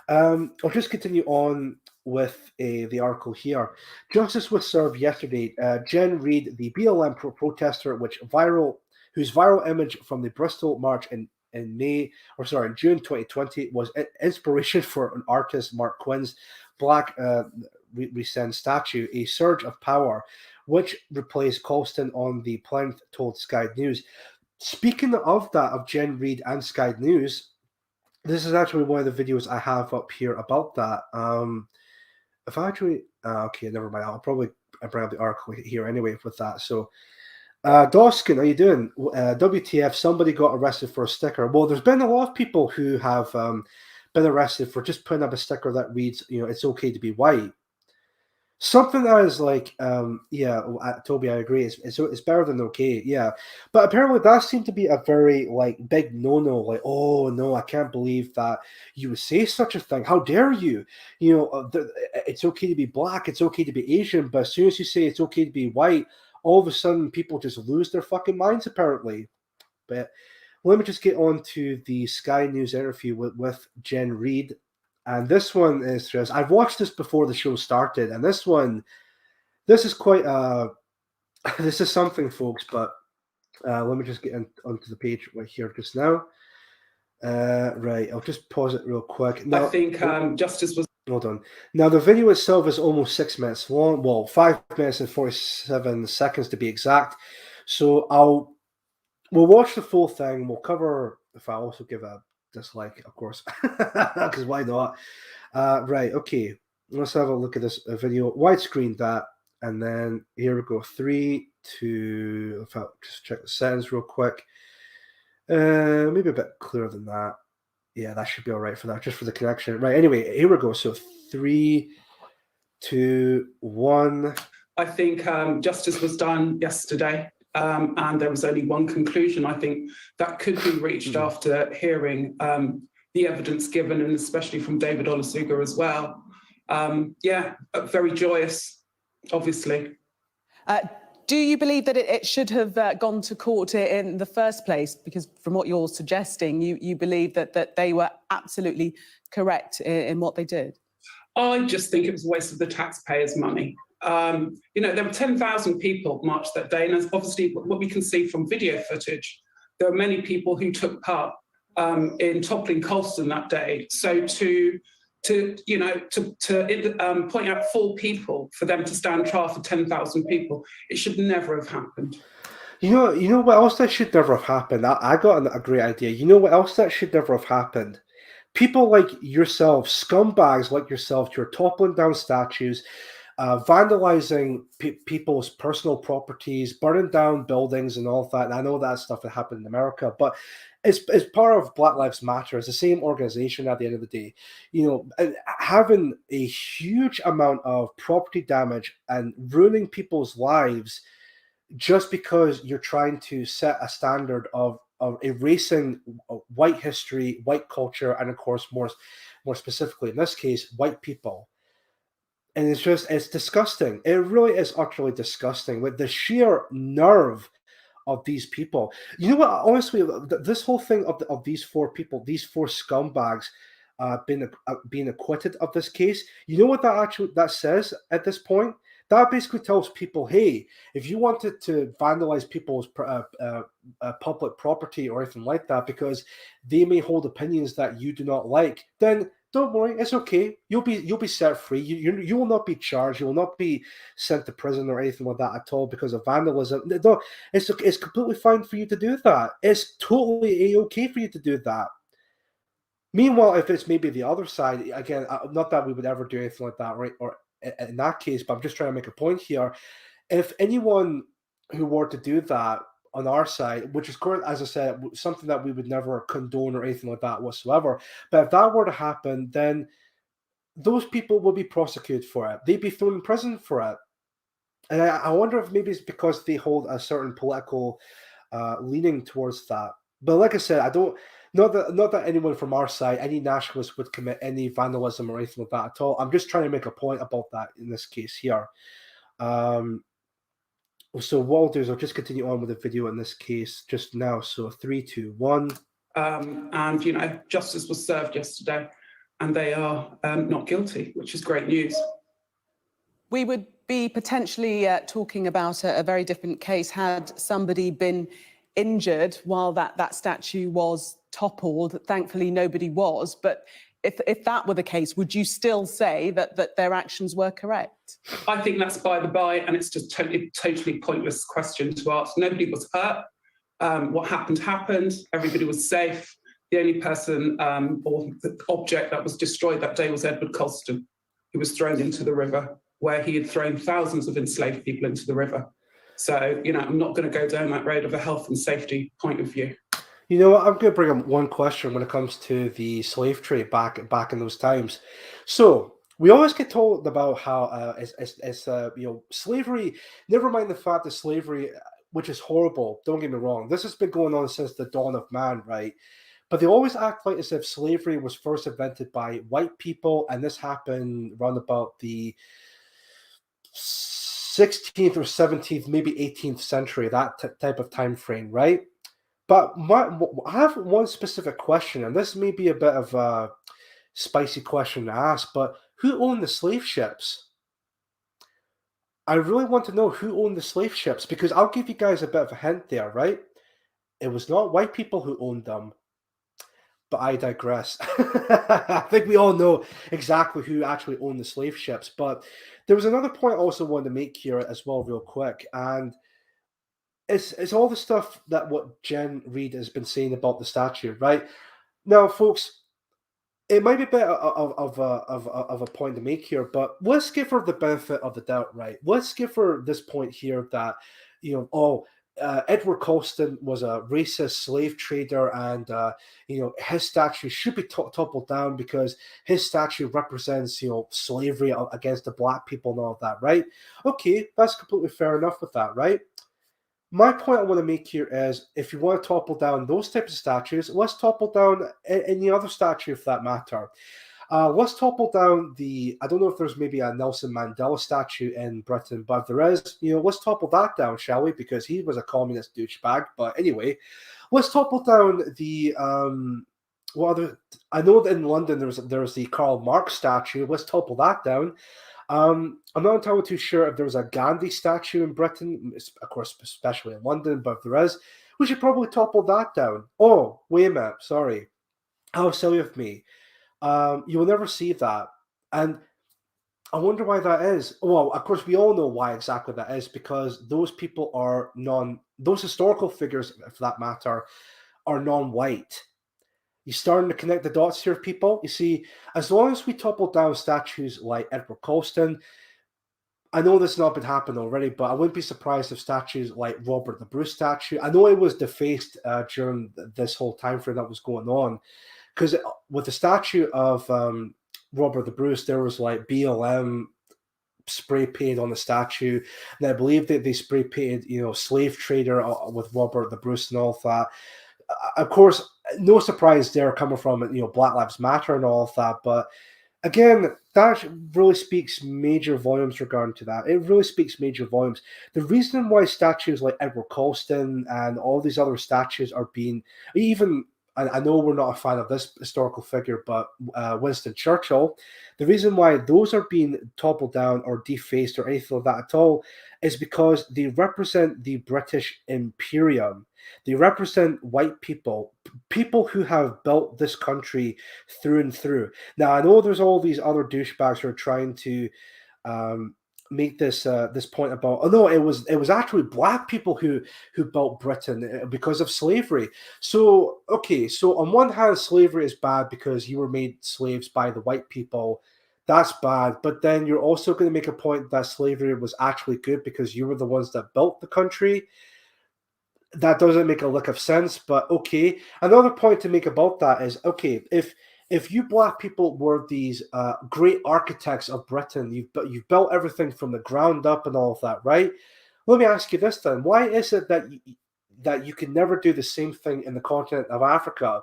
I'll just continue on with the article here. Justice was served yesterday. Jen Reid, the BLM protester, whose viral image from the Bristol March in June 2020 was inspiration for an artist, Mark Quinn's Black Resend statue, a surge of power, which replaced Colston on the plinth, told Sky News. Speaking of that, of Jen Reid and Sky News, this is actually one of the videos I have up here about that. If I actually, okay, never mind. I'll probably bring up the article here anyway with that. So, Doskin, how you doing? WTF, somebody got arrested for a sticker. Well, there's been a lot of people who have been arrested for just putting up a sticker that reads, it's okay to be white. Something that is like, Toby, I agree. It's better than okay, yeah. But apparently that seemed to be a very big no-no. Like, oh no, I can't believe that you would say such a thing. How dare you? It's okay to be black. It's okay to be Asian. But as soon as you say it's okay to be white, all of a sudden people just lose their fucking minds. Apparently, but let me just get on to the Sky News interview with Jen Reid. And this one is just, I've watched this before the show started, and this is quite, this is something, folks, but let me just get onto the page right here just now. Right, I'll just pause it real quick. Now, I think Justice was. Hold on. Now, the video itself is almost 6 minutes long. Well, 5 minutes and 47 seconds to be exact. So we'll watch the full thing. We'll cover, if I also give a dislike, of course, because why not? Right, okay. Let's have a look at this video. Widescreen that, and then here we go. 3, 2, if I just check the settings real quick. Maybe a bit clearer than that. Yeah, that should be all right for that, just for the connection. Right, anyway, here we go. So 3, 2, 1. I think justice was done yesterday, and there was only one conclusion. I think that could be reached after hearing the evidence given, and especially from David Olusoga as well. Very joyous, obviously. Do you believe that it should have gone to court in the first place? Because from what you're suggesting, you believe that they were absolutely correct in what they did. I just think it was a waste of the taxpayers' money. There were 10,000 people marched that day, and as obviously what we can see from video footage, there were many people who took part in toppling Colston that day. So to point out 4 people for them to stand trial for 10,000 people, it should never have happened. You know what else that should never have happened? I got a great idea. You know what else that should never have happened? People like yourself, scumbags like yourself, you're toppling down statues, vandalizing people's personal properties, burning down buildings and all that. And I know that stuff that happened in America, but it's part of Black Lives Matter. It's the same organization at the end of the day. Having a huge amount of property damage and ruining people's lives just because you're trying to set a standard of erasing white history, white culture, and of course, more specifically in this case, white people. And it's disgusting. It really is utterly disgusting with the sheer nerve of these people. You know what? Honestly, this whole thing of these 4 people, these 4 scumbags, being acquitted of this case. You know what that says at this point? That basically tells people, hey, if you wanted to vandalize people's public property or anything like that because they may hold opinions that you do not like, then don't worry, it's okay. You'll be set free. You will not be charged. You will not be sent to prison or anything like that at all because of vandalism. No, it's completely fine for you to do that. It's totally okay for you to do that. Meanwhile, if it's maybe the other side, again, not that we would ever do anything like that, right? Or in that case, but I'm just trying to make a point here. If anyone who were to do that on our side, which is, as I said, something that we would never condone or anything like that whatsoever, but if that were to happen, then those people will be prosecuted for it. They'd be thrown in prison for it. And I wonder if maybe it's because they hold a certain political leaning towards that. But like I said, not that anyone from our side, any nationalist would commit any vandalism or anything like that at all. I'm just trying to make a point about that in this case here. So what I'll do is I'll just continue on with the video in this case just now. So 3, 2, 1. And justice was served yesterday, and they are not guilty, which is great news. We would be potentially talking about a very different case had somebody been injured while that statue was toppled. Thankfully, nobody was. But if that were the case, would you still say that their actions were correct? I think that's by the by, and it's just totally pointless question to ask. Nobody was hurt. What happened. Everybody was safe. The only person or the object that was destroyed that day was Edward Colston, who was thrown into the river, where he had thrown thousands of enslaved people into the river. So, I'm not going to go down that road of a health and safety point of view. You know what? I'm going to bring up one question when it comes to the slave trade back in those times. So we always get told about how slavery. Never mind the fact that slavery, which is horrible. Don't get me wrong. This has been going on since the dawn of man, right? But they always act like as if slavery was first invented by white people, and this happened around about the 16th or 17th, maybe 18th century, that type of time frame, right? But I have one specific question, and this may be a bit of a spicy question to ask, but who owned the slave ships? I really want to know who owned the slave ships, because I'll give you guys a bit of a hint there, right? It was not white people who owned them. But I digress. I think we all know exactly who actually owned the slave ships. But there was another point I also wanted to make here as well, real quick. And it's all the stuff that what Jen Reed has been saying about the statue, right? Now, folks, it might be a bit of a point to make here, but let's give her the benefit of the doubt, right? Let's give her this point here that, Edward Colston was a racist slave trader, and his statue should be toppled down because his statue represents slavery against the black people and all of that, right? Okay, that's completely fair enough with that, right? My point I want to make here is, if you want to topple down those types of statues, let's topple down any other statue for that matter. Let's topple down I don't know if there's maybe a Nelson Mandela statue in Britain, but if there is, let's topple that down, shall we? Because he was a communist douchebag. But anyway, let's topple down I know that in London there's the Karl Marx statue. Let's topple that down. I'm not entirely too sure if there was a Gandhi statue in Britain, of course, especially in London, but if there is, we should probably topple that down. Oh, wait a minute, sorry. How silly of me. You will never see that. And I wonder why that is. Well, of course, we all know why exactly that is, because those people are those historical figures, for that matter, are non-white. You're starting to connect the dots here, people. You see, as long as we topple down statues like Edward Colston, I know this has not been happening already, but I wouldn't be surprised if statues like Robert the Bruce statue, I know it was defaced during this whole time frame that was going on, because with the statue of Robert the Bruce, there was like BLM spray painted on the statue, and I believe that they spray painted, slave trader with Robert the Bruce and all that. Of course, no surprise there coming from Black Lives Matter and all of that, but again, that really speaks major volumes regarding to that. It really speaks major volumes. The reason why statues like Edward Colston and all these other statues are being, even, I know we're not a fan of this historical figure, but Winston Churchill, the reason why those are being toppled down or defaced or anything like that at all is because they represent the British Imperium. They represent white people, people who have built this country through and through. Now, I know there's all these other douchebags who are trying to make this point about, oh no, it was actually black people who built Britain because of slavery. So okay, so on one hand, slavery is bad because you were made slaves by the white people. That's bad. But then you're also going to make a point that slavery was actually good because you were the ones that built the country. That doesn't make a lick of sense, but okay. Another point to make about that is, okay, if you black people were these great architects of Britain, you've built everything from the ground up and all of that, right? Let me ask you this then: why is it that you can never do the same thing in the continent of Africa?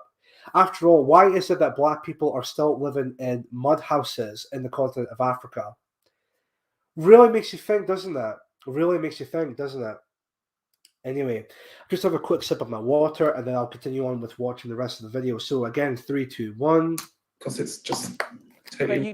After all, why is it that black people are still living in mud houses in the continent of Africa? Really makes you think, doesn't it? Really makes you think, doesn't it? Anyway, just have a quick sip of my water, and then I'll continue on with watching the rest of the video. So again, 3, 2, 1. Because it's just But you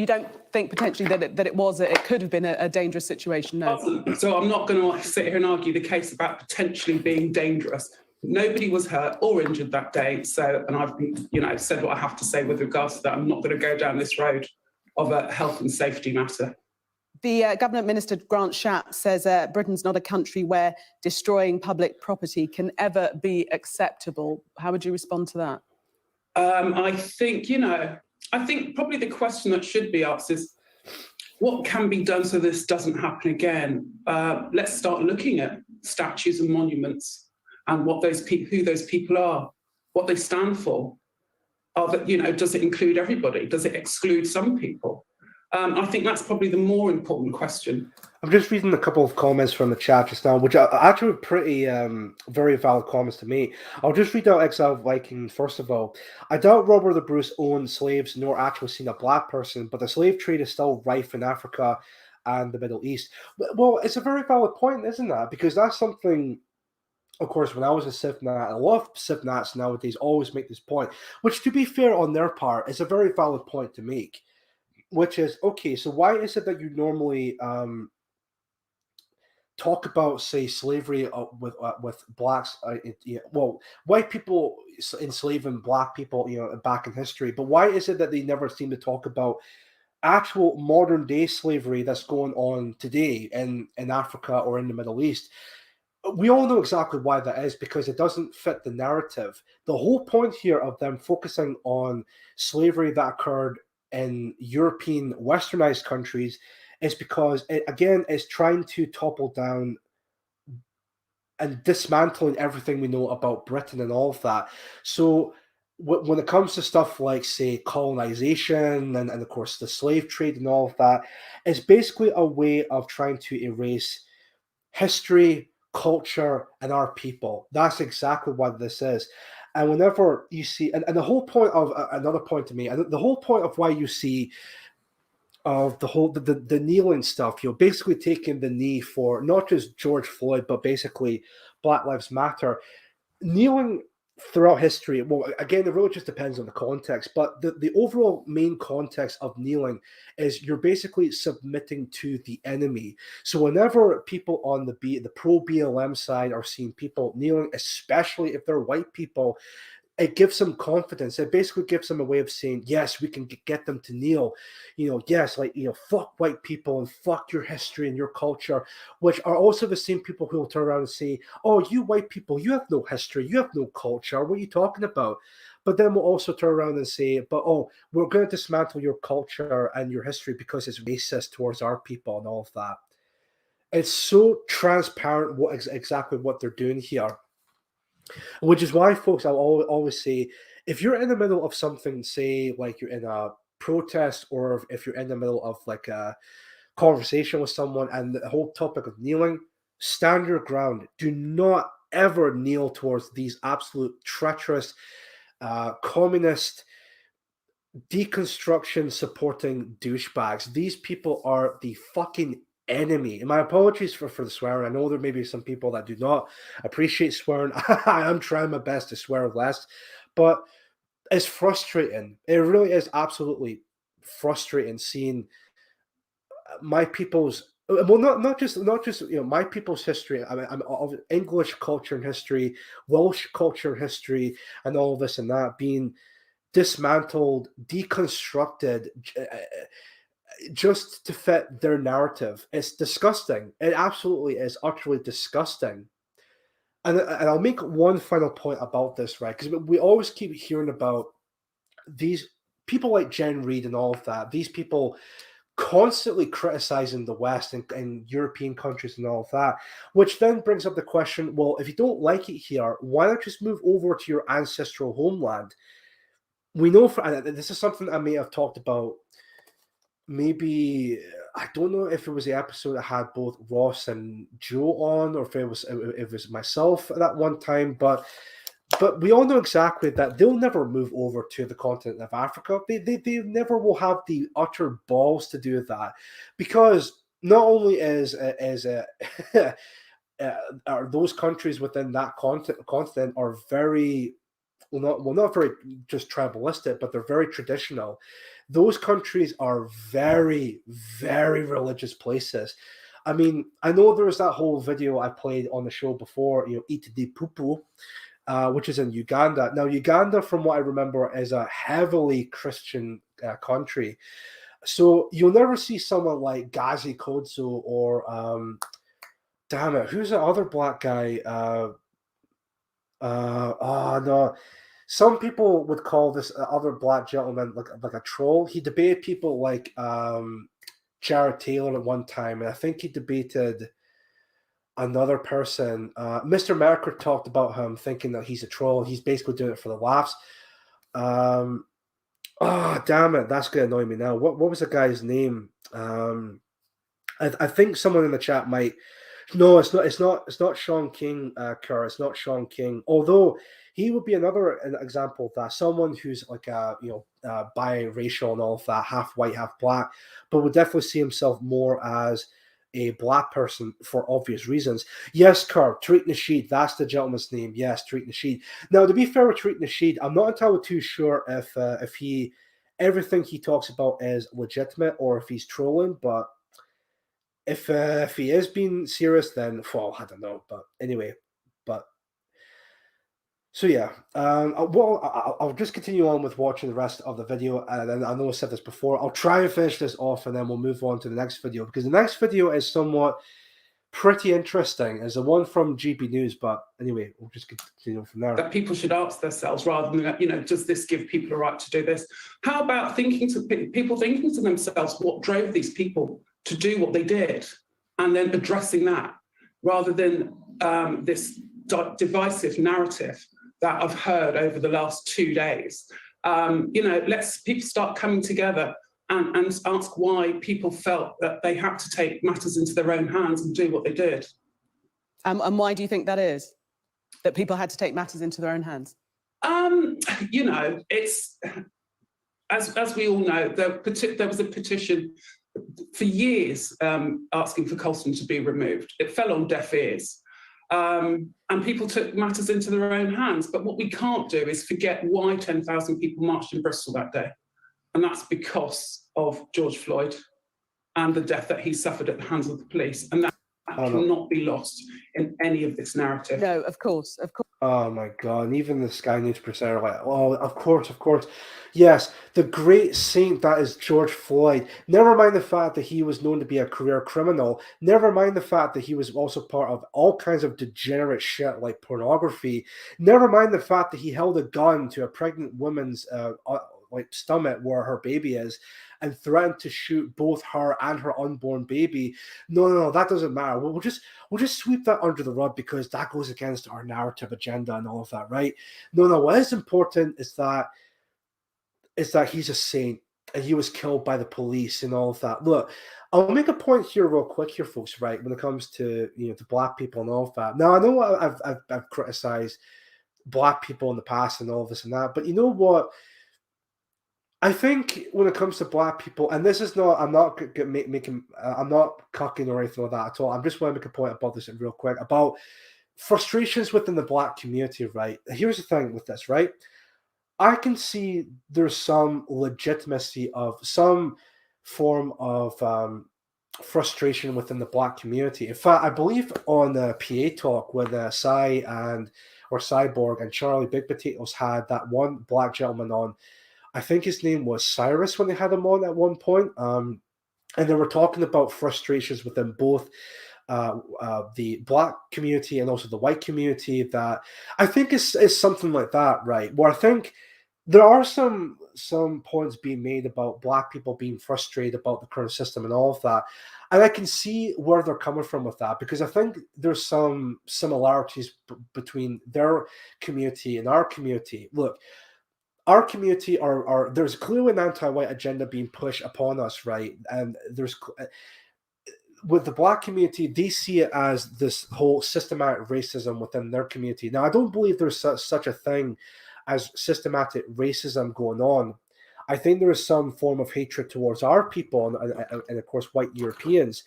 don't think potentially that it could have been a dangerous situation, no? So I'm not going to sit here and argue the case about potentially being dangerous. Nobody was hurt or injured that day. So, and I've said what I have to say with regards to that. I'm not going to go down this road of a health and safety matter. The Government Minister, Grant Shapps, says Britain's not a country where destroying public property can ever be acceptable. How would you respond to that? I think probably the question that should be asked is, what can be done so this doesn't happen again? Let's start looking at statues and monuments and who those people are, what they stand for. Does it include everybody? Does it exclude some people? I think that's probably the more important question. I'm just reading a couple of comments from the chat just now, which are actually pretty very valid comments to me. I'll just read out Exile Viking first of all. I doubt Robert the Bruce owned slaves nor actually seen a black person, but the slave trade is still rife in Africa and the Middle East. Well, it's a very valid point, isn't that? Because that's something of course, when I was a CivNat, a lot of CivNats nowadays always make this point, which, to be fair on their part, is a very valid point to make, which is, okay, so why is it that you normally talk about, say, slavery with blacks? Well, white people enslaving black people, back in history, but why is it that they never seem to talk about actual modern day slavery that's going on today in Africa or in the Middle East? We all know exactly why that is, because it doesn't fit the narrative. The whole point here of them focusing on slavery that occurred in European westernized countries is because it, again, is trying to topple down and dismantling everything we know about Britain and all of that. So when it comes to stuff like, say, colonization and of course the slave trade and all of that, it's basically a way of trying to erase history, culture, and our people. That's exactly what this is. And whenever you see, and the whole point of another point to me, and the whole point of why you see of the whole the kneeling stuff, basically taking the knee for not just George Floyd, but basically Black Lives Matter, kneeling throughout history. Well, again, it really just depends on the context, but the overall main context of kneeling is you're basically submitting to the enemy. So whenever people on the pro BLM side are seeing people kneeling, especially if they're white people, it gives them confidence. It basically gives them a way of saying, yes, we can get them to kneel. Yes, fuck white people and fuck your history and your culture, which are also the same people who will turn around and say, oh, you white people, you have no history, you have no culture, what are you talking about? But then we'll also turn around and say, but we're going to dismantle your culture and your history because it's racist towards our people and all of that. It's so transparent exactly what they're doing here. Which is why, folks, I'll always say, if you're in the middle of something, say, like you're in a protest, or if you're in the middle of like a conversation with someone and the whole topic of kneeling, stand your ground. Do not ever kneel towards these absolute treacherous, communist, deconstruction supporting douchebags. These people are the fucking enemy. And my apologies for the swearing. I know there may be some people that do not appreciate swearing. I am trying my best to swear less, but it's frustrating. It really is absolutely frustrating seeing my people's, well, not just my people's history. I mean, I'm of English culture and history, Welsh culture and history, and all this and that being dismantled, deconstructed, just to fit their narrative. It's disgusting. It absolutely is utterly disgusting. And I'll make one final point about this, right? Because we always keep hearing about these people like Jen Reed and all of that. These people constantly criticizing the West and European countries and all of that, which then brings up the question, well, if you don't like it here, why not just move over to your ancestral homeland? We know, and this is something I may have talked about, maybe, I don't know if it was the episode that had both Ross and Joe on, or if it was myself at that one time, but we all know exactly that they'll never move over to the continent of Africa. They never will have the utter balls to do that, because not only are those countries within that continent are very, not very just tribalistic, but they're very traditional. Those countries are very, very religious places. I mean, I know there was that whole video I played on the show before, Eat the Poo-Poo, which is in Uganda. Now, Uganda, from what I remember, is a heavily Christian country. So you'll never see someone like Gazi Kodzo or, damn it, who's the other black guy? Oh, no. Some people would call this other black gentleman like a troll. He debated people like Jared Taylor at one time, and I think he debated another person. Mr. Merker talked about him thinking that he's a troll. He's basically doing it for the laughs. Oh, damn it. That's going to annoy me now. What was the guy's name? I think someone in the chat might. No, it's not Sean King, Kerr. It's not Sean King. Although he would be another example of that. Someone who's like biracial and all of that, half white, half black, but would definitely see himself more as a black person for obvious reasons. Yes, Kurt, Tariq Nasheed, that's the gentleman's name. Yes, Tariq Nasheed. Now, to be fair with Tariq Nasheed, I'm not entirely too sure if he everything he talks about is legitimate or if he's trolling, but if he is being serious, then well, I don't know. But anyway, but so yeah, I'll just continue on with watching the rest of the video, and then I know I said this before. I'll try and finish this off, and then we'll move on to the next video, because the next video is somewhat pretty interesting. It's the one from GB News, but anyway, we'll just continue from there. That people should ask themselves, rather than, you know, does this give people a right to do this? How about people thinking to themselves what drove these people to do what they did, and then addressing that, rather than this divisive narrative that I've heard over the last 2 days. You know, let's people start coming together and ask why people felt that they had to take matters into their own hands and do what they did. And why do you think that is? That people had to take matters into their own hands? You know, it's, as we all know, there was a petition for years asking for Colston to be removed. It fell on deaf ears. And people took matters into their own hands. But what we can't do is forget why 10,000 people marched in Bristol that day. And that's because of George Floyd and the death that he suffered at the hands of the police. And that cannot be lost in any of this narrative. No, of course, of course. Oh my God, and even the Sky News presenter are like, oh, of course. Yes, the great saint that is George Floyd. Never mind the fact that he was known to be a career criminal. Never mind the fact that he was also part of all kinds of degenerate shit like pornography. Never mind the fact that he held a gun to a pregnant woman's like stomach where her baby is, and threatened to shoot both her and her unborn baby. No, that doesn't matter. We'll just sweep that under the rug because that goes against our narrative agenda and all of that, right? No, what is important is that he's a saint and he was killed by the police and all of that. Look, I'll make a point here real quick here, folks, right, when it comes to, you know, to black people and all of that. Now, I know I've criticized black people in the past and all this and that, but you know what? I think when it comes to black people, and this is not, I'm not making, I'm not cucking or anything like that at all. I'm just want to make a point about this real quick, about frustrations within the black community, right? Here's the thing with this, right? I can see there's some legitimacy of some form of frustration within the black community. In fact, I believe on the PA Talk with Cyborg and Charlie Big Potatoes had that one black gentleman on. I think his name was Cyrus when they had him on at one point. And they were talking about frustrations within both the black community and also the white community, that I think is something like that, right? Where I think there are some points being made about black people being frustrated about the current system and all of that. And I can see where they're coming from with that, because I think there's some similarities between their community and our community. Look, our community there's clearly an anti-white agenda being pushed upon us, right? And there's, with the black community, they see it as this whole systematic racism within their community. Now, I don't believe there's such a thing as systematic racism going on. I think there is some form of hatred towards our people and of course, white Europeans.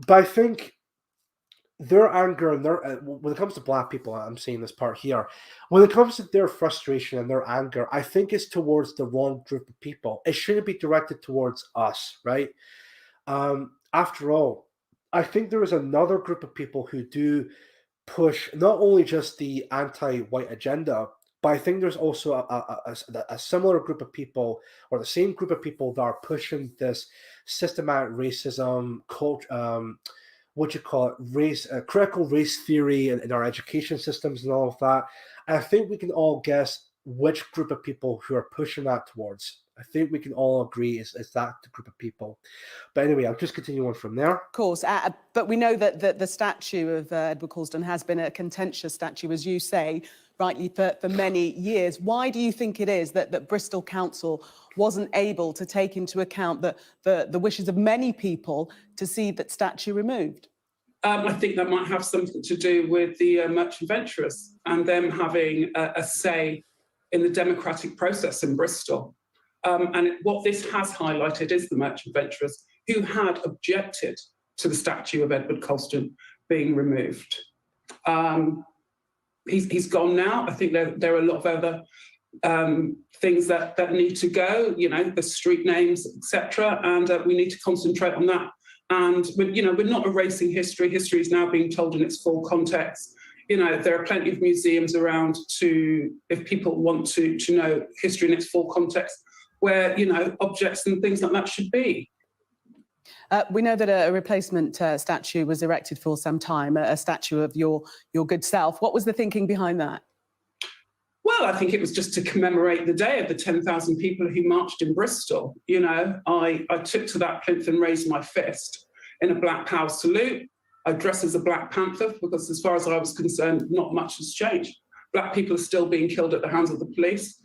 But I think their anger and their when it comes to black people, I'm saying this part here, when it comes to their frustration and their anger, I think it's towards the wrong group of people. It shouldn't be directed towards us, right? After all, I think there is another group of people who do push not only just the anti-white agenda, but I think there's also a similar group of people, or the same group of people, that are pushing this systematic racism, critical race theory in our education systems and all of that. And I think we can all guess which group of people who are pushing that towards. I think we can all agree is that the group of people. But anyway, I'll just continue on from there. Of course, but we know that the statue of Edward Colston has been a contentious statue, as you say, rightly, for many years. Why do you think it is that Bristol Council wasn't able to take into account the wishes of many people to see that statue removed? I think that might have something to do with the merchant venturers and them having a say in the democratic process in Bristol. And what this has highlighted is the merchant venturers who had objected to the statue of Edward Colston being removed. He's gone now. I think there are a lot of other things that need to go, the street names, etc. And we need to concentrate on that. And we're not erasing history. History is now being told in its full context. There are plenty of museums around if people want to know history in its full context, where objects and things like that should be. We know that a replacement statue was erected for some time, a statue of your good self. What was the thinking behind that? Well, I think it was just to commemorate the day of the 10,000 people who marched in Bristol. I took to that plinth and raised my fist in a Black Power salute. I dressed as a Black Panther because, as far as I was concerned, not much has changed. Black people are still being killed at the hands of the police.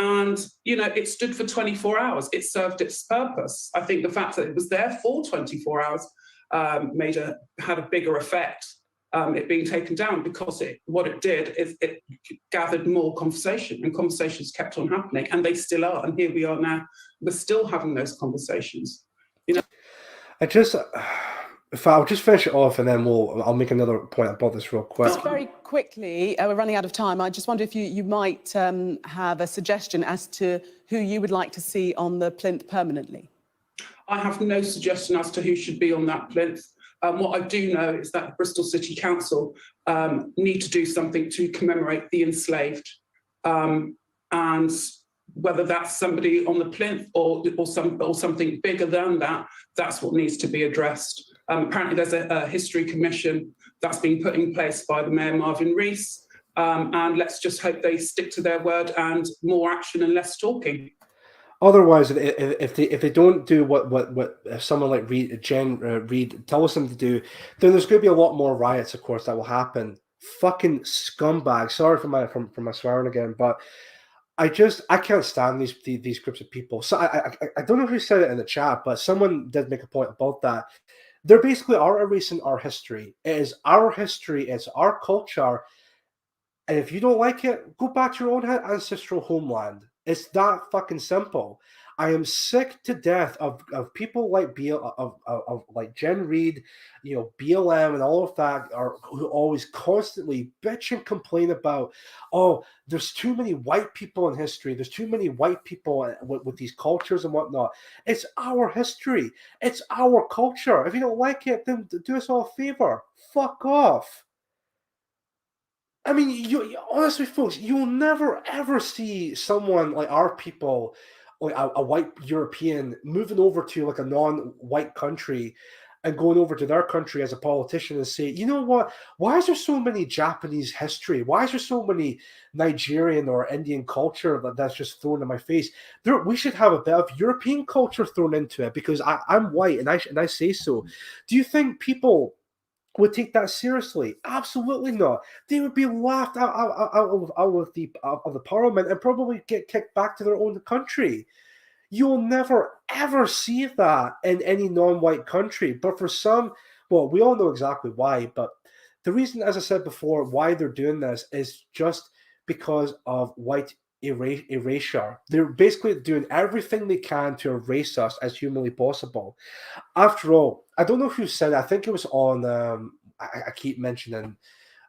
It stood for 24 hours. It served its purpose. I think the fact that it was there for 24 hours had a bigger effect, it being taken down, because what it did is it gathered more conversation, and conversations kept on happening, and they still are. And here we are now. We're still having those conversations. If I'll just finish it off, and then I'll make another point about this real quick. Just very quickly, we're running out of time. I just wonder if you might have a suggestion as to who you would like to see on the plinth permanently. I have no suggestion as to who should be on that plinth. What I do know is that the Bristol City Council need to do something to commemorate the enslaved, and whether that's somebody on the plinth or something bigger than that, that's what needs to be addressed. Apparently there's a history commission that's been put in place by the Mayor Marvin Rees, and let's just hope they stick to their word and more action and less talking. Otherwise, if they don't do what someone like Jen Reid tells them to do, then there's going to be a lot more riots, of course, that will happen. Fucking scumbag. Sorry for my swearing again, but I can't stand these groups of people. So I don't know who said it in the chat, but someone did make a point about that. They basically are erasing our history. It is our history. It's our culture. And if you don't like it, go back to your own ancestral homeland. It's that fucking simple. I am sick to death of people like like Jen Reid, BLM and all of that, who always constantly bitch and complain about, oh, there's too many white people in history. There's too many white people with these cultures and whatnot. It's our history. It's our culture. If you don't like it, then do us all a favor. Fuck off. I mean, honestly, folks, you'll never ever see someone like our people, like a white European, moving over to like a non-white country and going over to their country as a politician and say, you know what? Why is there so many Japanese history? Why is there so many Nigerian or Indian culture that's just thrown in my face? We should have a bit of European culture thrown into it, because I'm white and I say so. Do you think people would take that seriously? Absolutely not. They would be laughed out of the parliament and probably get kicked back to their own country. You'll never ever see that in any non-white country. But for some, well, we all know exactly why. But the reason, as I said before, why they're doing this is just because of white erasure. They're basically doing everything they can to erase us as humanly possible. After all, I don't know who said it. I think it was on I keep mentioning,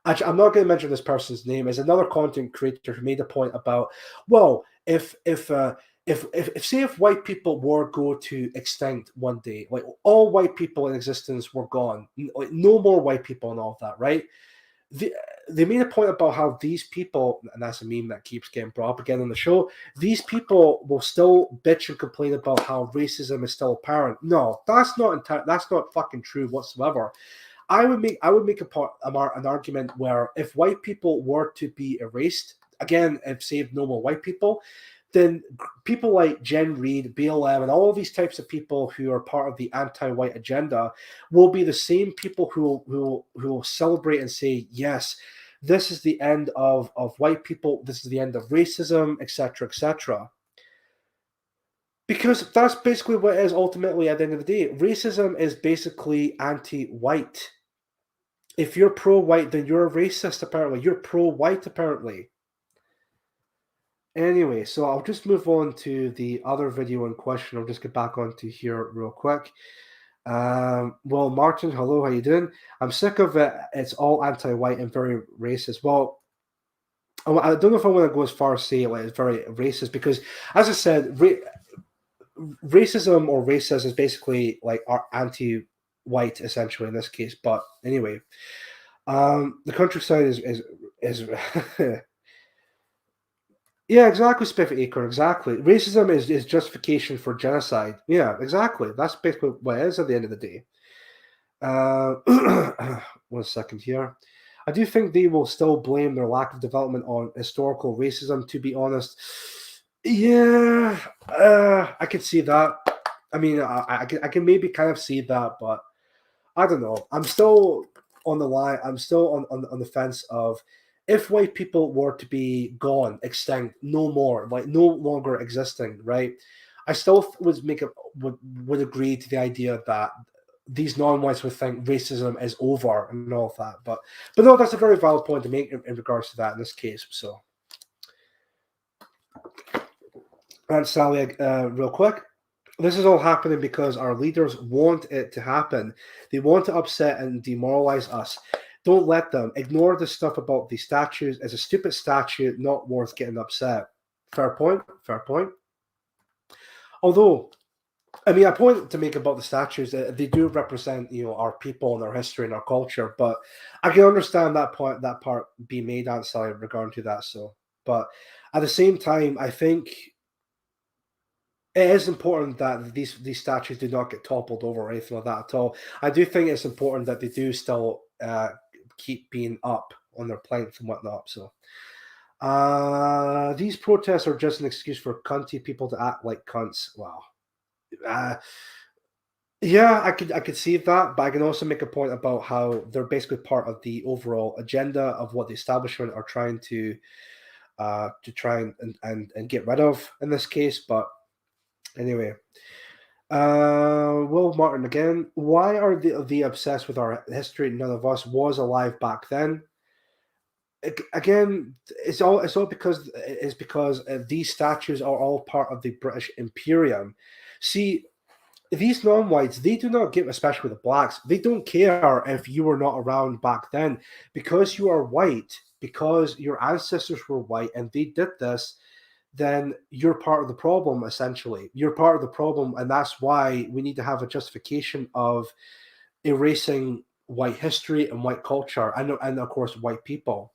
actually, I'm not going to mention this person's name. Is another content creator who made a point about, well, if white people were go to extinct one day, like all white people in existence were gone, like no more white people and all of that, right? They made a point about how these people, and that's a meme that keeps getting brought up again on the show, these people will still bitch and complain about how racism is still apparent. No, that's not fucking true whatsoever. I would make an argument where if white people were to be erased, again, if saved no more white people, then people like Jen Reid, BLM, and all of these types of people who are part of the anti-white agenda will be the same people who will celebrate and say, yes, this is the end of white people, this is the end of racism, etc., etc. Because that's basically what it is ultimately at the end of the day. Racism is basically anti-white. If you're pro-white, then you're a racist, apparently. You're pro-white, apparently. Anyway, so I'll just move on to the other video in question. I'll just get back onto here real quick. Well, Martin, hello, how you doing? I'm sick of it. It's all anti-white and very racist. Well, I don't know if I want to go as far as say like it's very racist because, as I said, racism or racism is basically like our anti-white essentially in this case. But anyway, the countryside is yeah, exactly, Spiffy Acre, exactly. Racism is justification for genocide. Yeah, exactly. That's basically what it is at the end of the day. 1 second here. I do think they will still blame their lack of development on historical racism, to be honest. Yeah, I could see that. I mean, I can maybe kind of see that, but I don't know. I'm still on the line. I'm still on the fence of if white people were to be gone, extinct, no more, like no longer existing, right? I still would agree to the idea that these non-whites would think racism is over and all of that. But no, that's a very valid point to make in regards to that in this case. So, and Sally, real quick. This is all happening because our leaders want it to happen. They want to upset and demoralize us. Don't let them. Ignore the stuff about the statues. It's a stupid statue, not worth getting upset. Fair point. Fair point. Although, I mean, a point to make about the statues, they do represent, our people and our history and our culture. But I can understand that part being made outside regarding to that. So, but at the same time, I think it is important that these statues do not get toppled over or anything like that at all. I do think it's important that they do still keep being up on their planks and whatnot. So these protests are just an excuse for cunty people to act like cunts. Wow. Yeah, I could see that, but I can also make a point about how they're basically part of the overall agenda of what the establishment are trying to try and get rid of in this case. But anyway, Will Martin again. Why are the obsessed with our history? None of us was alive back then. Again, it's all because these statues are all part of the British Imperium. See, these non-whites, they do not give, especially the blacks, they don't care if you were not around back then because you are white, because your ancestors were white and they did this. Then you're part of the problem, essentially. You're part of the problem, and that's why we need to have a justification of erasing white history and white culture, and of course, white people.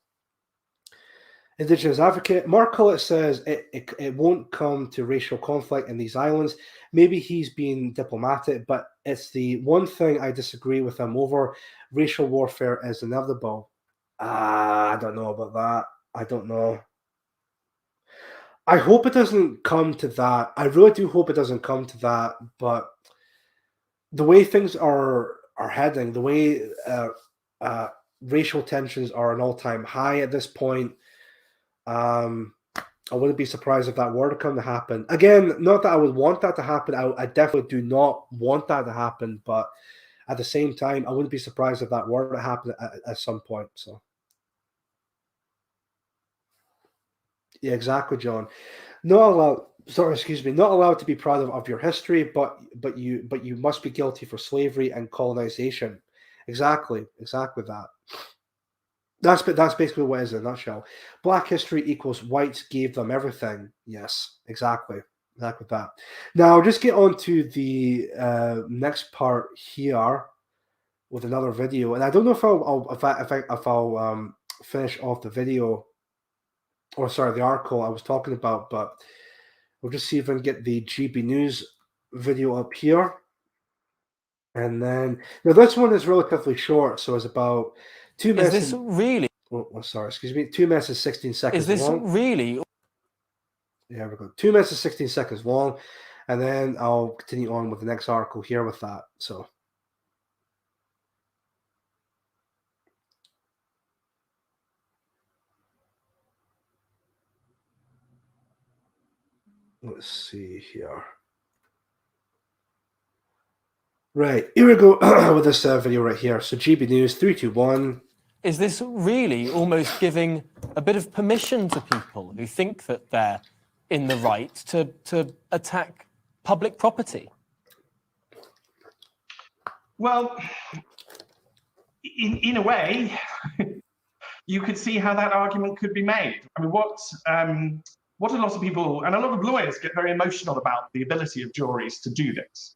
Indigenous advocate Mark Collett says it won't come to racial conflict in these islands. Maybe he's being diplomatic, but it's the one thing I disagree with him over. Racial warfare is inevitable. I don't know about that. I don't know. I hope it doesn't come to that. I really do hope it doesn't come to that. But the way things are heading, the way racial tensions are an all-time high at this point, I wouldn't be surprised if that were to come to happen. Again, not that I would want that to happen. I definitely do not want that to happen. But at the same time, I wouldn't be surprised if that were to happen at some point. So. Yeah, exactly, John. Not allowed. Sorry, excuse me. Not allowed to be proud of your history, but you must be guilty for slavery and colonization. Exactly that. That's basically what it is in a nutshell. Black history equals whites gave them everything. Yes, exactly that. Now, just get on to the next part here with another video, and I don't know if I'll finish off the video. Or sorry, the article I was talking about, but we'll just see if I can get the GB News video up here. And then, now this one is relatively short, so it's about 2 minutes. Is this really? Oh, sorry, excuse me. 2 minutes and 16 seconds Is this long. really? Yeah, we go. 2 minutes and 16 seconds long. And then I'll continue on with the next article here with that. So. Let's see here. Right, here we go with this video right here. So GB News 3, 2, 1. Is this really almost giving a bit of permission to people who think that they're in the right to attack public property? Well, in a way, you could see how that argument could be made. I mean, what a lot of people and a lot of lawyers get very emotional about the ability of juries to do this.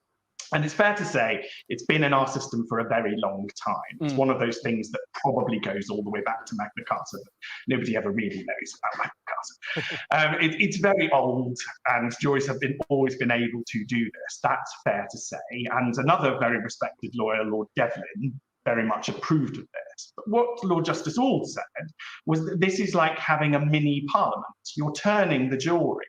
And it's fair to say it's been in our system for a very long time. It's one of those things that probably goes all the way back to Magna Carta, but nobody ever really knows about Magna Carta. It's very old, and juries have always been able to do this. That's fair to say. And another very respected lawyer, Lord Devlin, very much approved of this. But what Lord Justice Auld said was that this is like having a mini parliament. You're turning the jury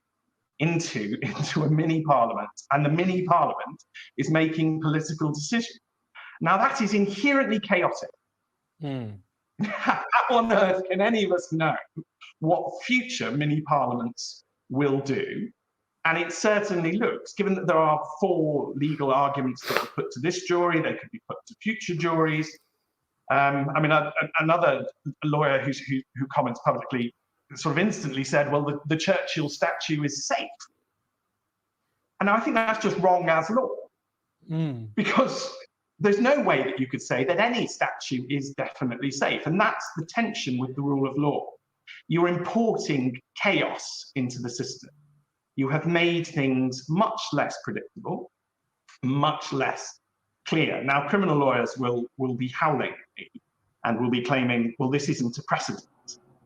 into a mini parliament, and the mini parliament is making political decisions. Now that is inherently chaotic. How on earth can any of us know what future mini parliaments will do? And it certainly looks, given that there are 4 legal arguments that were put to this jury, they could be put to future juries. I mean, another lawyer who comments publicly sort of instantly said, well, the Churchill statue is safe. And I think that's just wrong as law. Because there's no way that you could say that any statue is definitely safe. And that's the tension with the rule of law. You're importing chaos into the system. You have made things much less predictable, much less clear. Now, criminal lawyers will be howling at me and will be claiming, well, this isn't a precedent.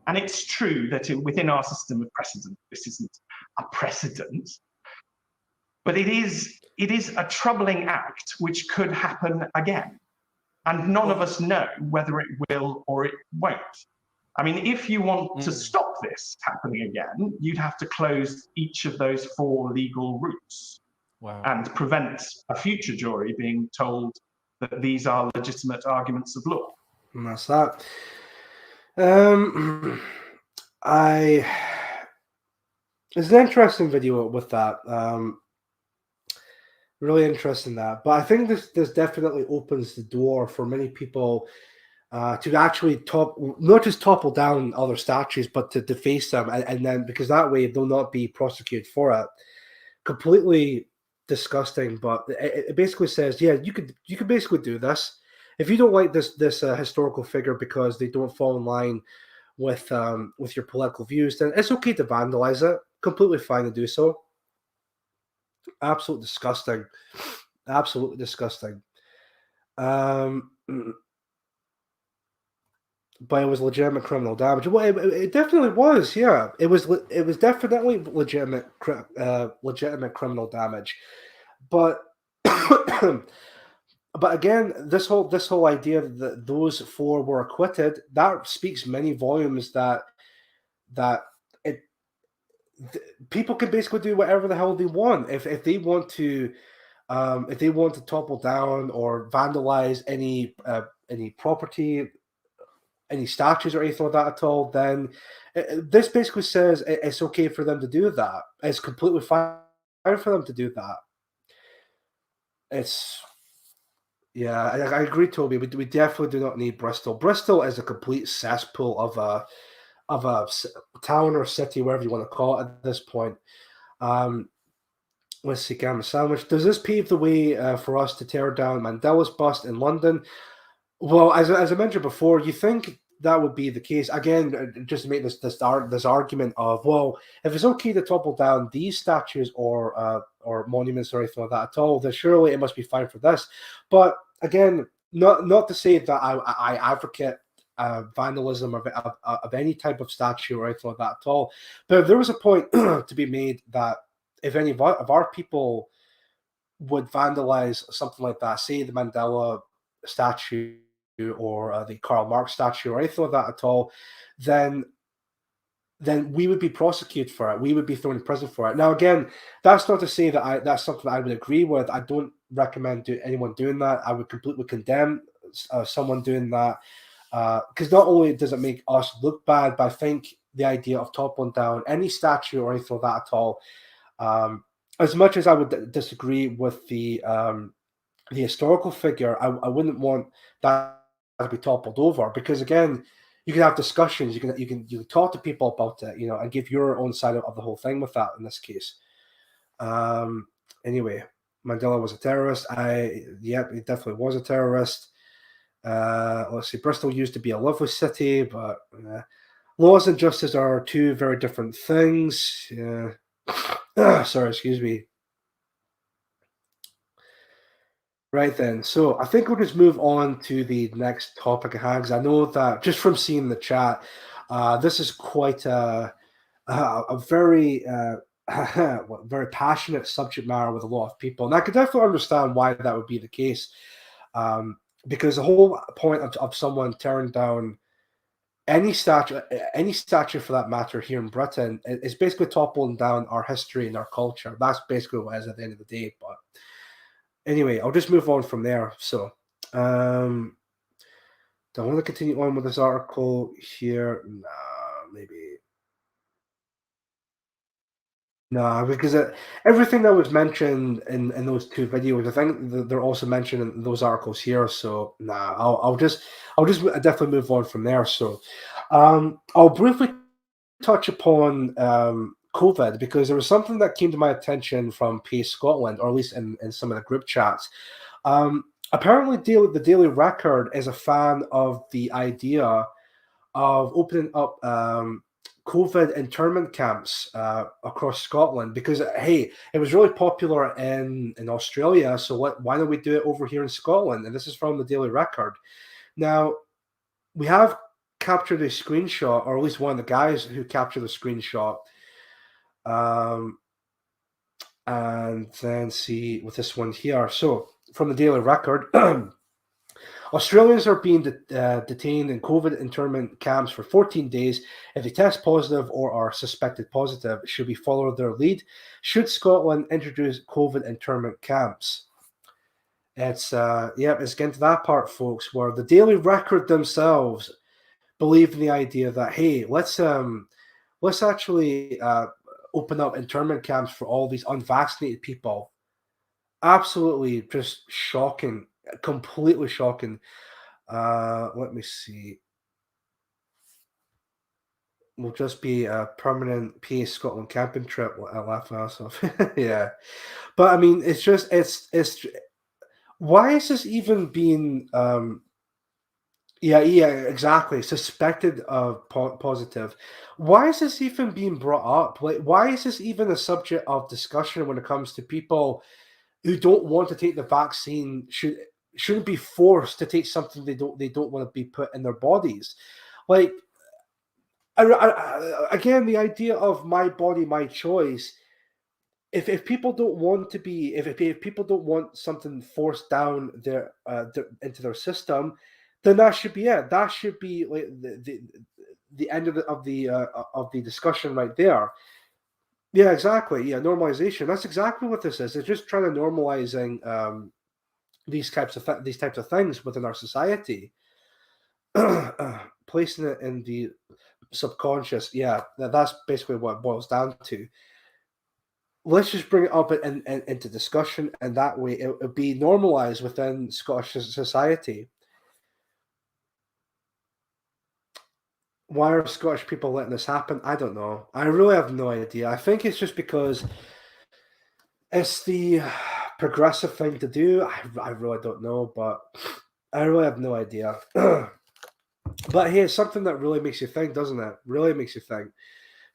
And it's true that within our system of precedent, this isn't a precedent, but it is a troubling act which could happen again. And none of us know whether it will or it won't. I mean, if you want to stop this happening again, you'd have to close each of those 4 legal routes and prevent a future jury being told that these are legitimate arguments of law. And that's that. It's an interesting video with that. Really interesting that. But I think this definitely opens the door for many people to actually not just topple down other statues, but to deface them, and then because that way they'll not be prosecuted for it. Completely disgusting, but it basically says, yeah, you could basically do this if you don't like this historical figure because they don't fall in line with your political views. Then it's okay to vandalize it. Completely fine to do so. Absolutely disgusting. Absolutely disgusting. But it was legitimate criminal damage. Well, it definitely was. Yeah, it was definitely legitimate criminal damage. But but again, this whole idea that those 4 were acquitted, that speaks many volumes that people can basically do whatever the hell they want if they want to topple down or vandalize any property, any statues or anything like that at all. Then this basically says it's okay for them to do that. It's completely fine for them to do that. Yeah, I agree, Toby. We definitely do not need Bristol. Bristol is a complete cesspool of a town or city, whatever you want to call it at this point. Let's see, Gamma Sandwich. Does this pave the way for us to tear down Mandela's bust in London? Well, as I mentioned before, you think that would be the case. Again, just to make this argument of, well, if it's okay to topple down these statues or monuments or anything like that at all, then surely it must be fine for this. But again, not to say that I advocate vandalism of any type of statue or anything like that at all. But there was a point to be made that if any of our people would vandalize something like that, say the Mandela statue or the Karl Marx statue or anything like that at all, then we would be prosecuted for it. We would be thrown in prison for it. Now, again, that's not to say that that's something I would agree with. I don't recommend anyone doing that. I would completely condemn someone doing that. Because not only does it make us look bad, but I think the idea of toppling down any statue or anything like that at all, as much as I would disagree with the historical figure, I wouldn't want that to be toppled over, because again, you can have discussions, you can talk to people about it, and give your own side of the whole thing with that in this case. Anyway, Mandela was a terrorist. Yep, he definitely was a terrorist. Let's see, Bristol used to be a lovely city, but laws and justice are two very different things. Yeah. Sorry, excuse me. Right then, so I think we'll just move on to the next topic at hand, because I know that just from seeing the chat, this is quite a very very passionate subject matter with a lot of people, and I could definitely understand why that would be the case, because the whole point of someone tearing down any statue for that matter here in Britain is basically toppling down our history and our culture. That's basically what it is at the end of the day. But anyway, I'll just move on from there. So, do I want to continue on with this article here? Nah, maybe. No, because everything that was mentioned in those two videos, I think they're also mentioned in those articles here. So, nah, I'll just definitely move on from there. So, I'll briefly touch upon COVID, because there was something that came to my attention from Pace Scotland, or at least in some of the group chats. Apparently, the Daily Record is a fan of the idea of opening up COVID internment camps across Scotland, because hey, it was really popular in Australia, so why don't we do it over here in Scotland? And this is from the Daily Record. Now, we have captured a screenshot, or at least one of the guys who captured the screenshot, and then see with this one here. So from the Daily Record, Australians are being detained in COVID internment camps for 14 days. If they test positive or are suspected positive, should we follow their lead? Should Scotland introduce COVID internment camps? It's getting to that part, folks, where the Daily Record themselves believe in the idea that, hey, let's actually open up internment camps for all these unvaccinated people. Absolutely just shocking, completely shocking. Let me see. Will just be a permanent PA Scotland camping trip. I laugh my ass off. Yeah, but I mean, it's just it's. Why is this even being? Yeah, exactly. Suspected of positive. Why is this even being brought up? Like, why is this even a subject of discussion when it comes to people who don't want to take the vaccine? Shouldn't be forced to take something they don't want to be put in their bodies. Like, again, the idea of my body, my choice. If people don't want to be, if people don't want something forced down their into their system, then that should be it. That should be like the end of the discussion right there. Yeah, exactly. Yeah, normalization. That's exactly what this is. It's just trying to normalizing these types of things within our society, placing it in the subconscious. Yeah, that's basically what it boils down to. Let's just bring it up into discussion, and that way it would be normalized within Scottish society. Why are Scottish people letting this happen? I don't know. I really have no idea. I think it's just because it's the progressive thing to do. I really don't know, but I really have no idea. But hey, it's something that really makes you think, doesn't it? Really makes you think.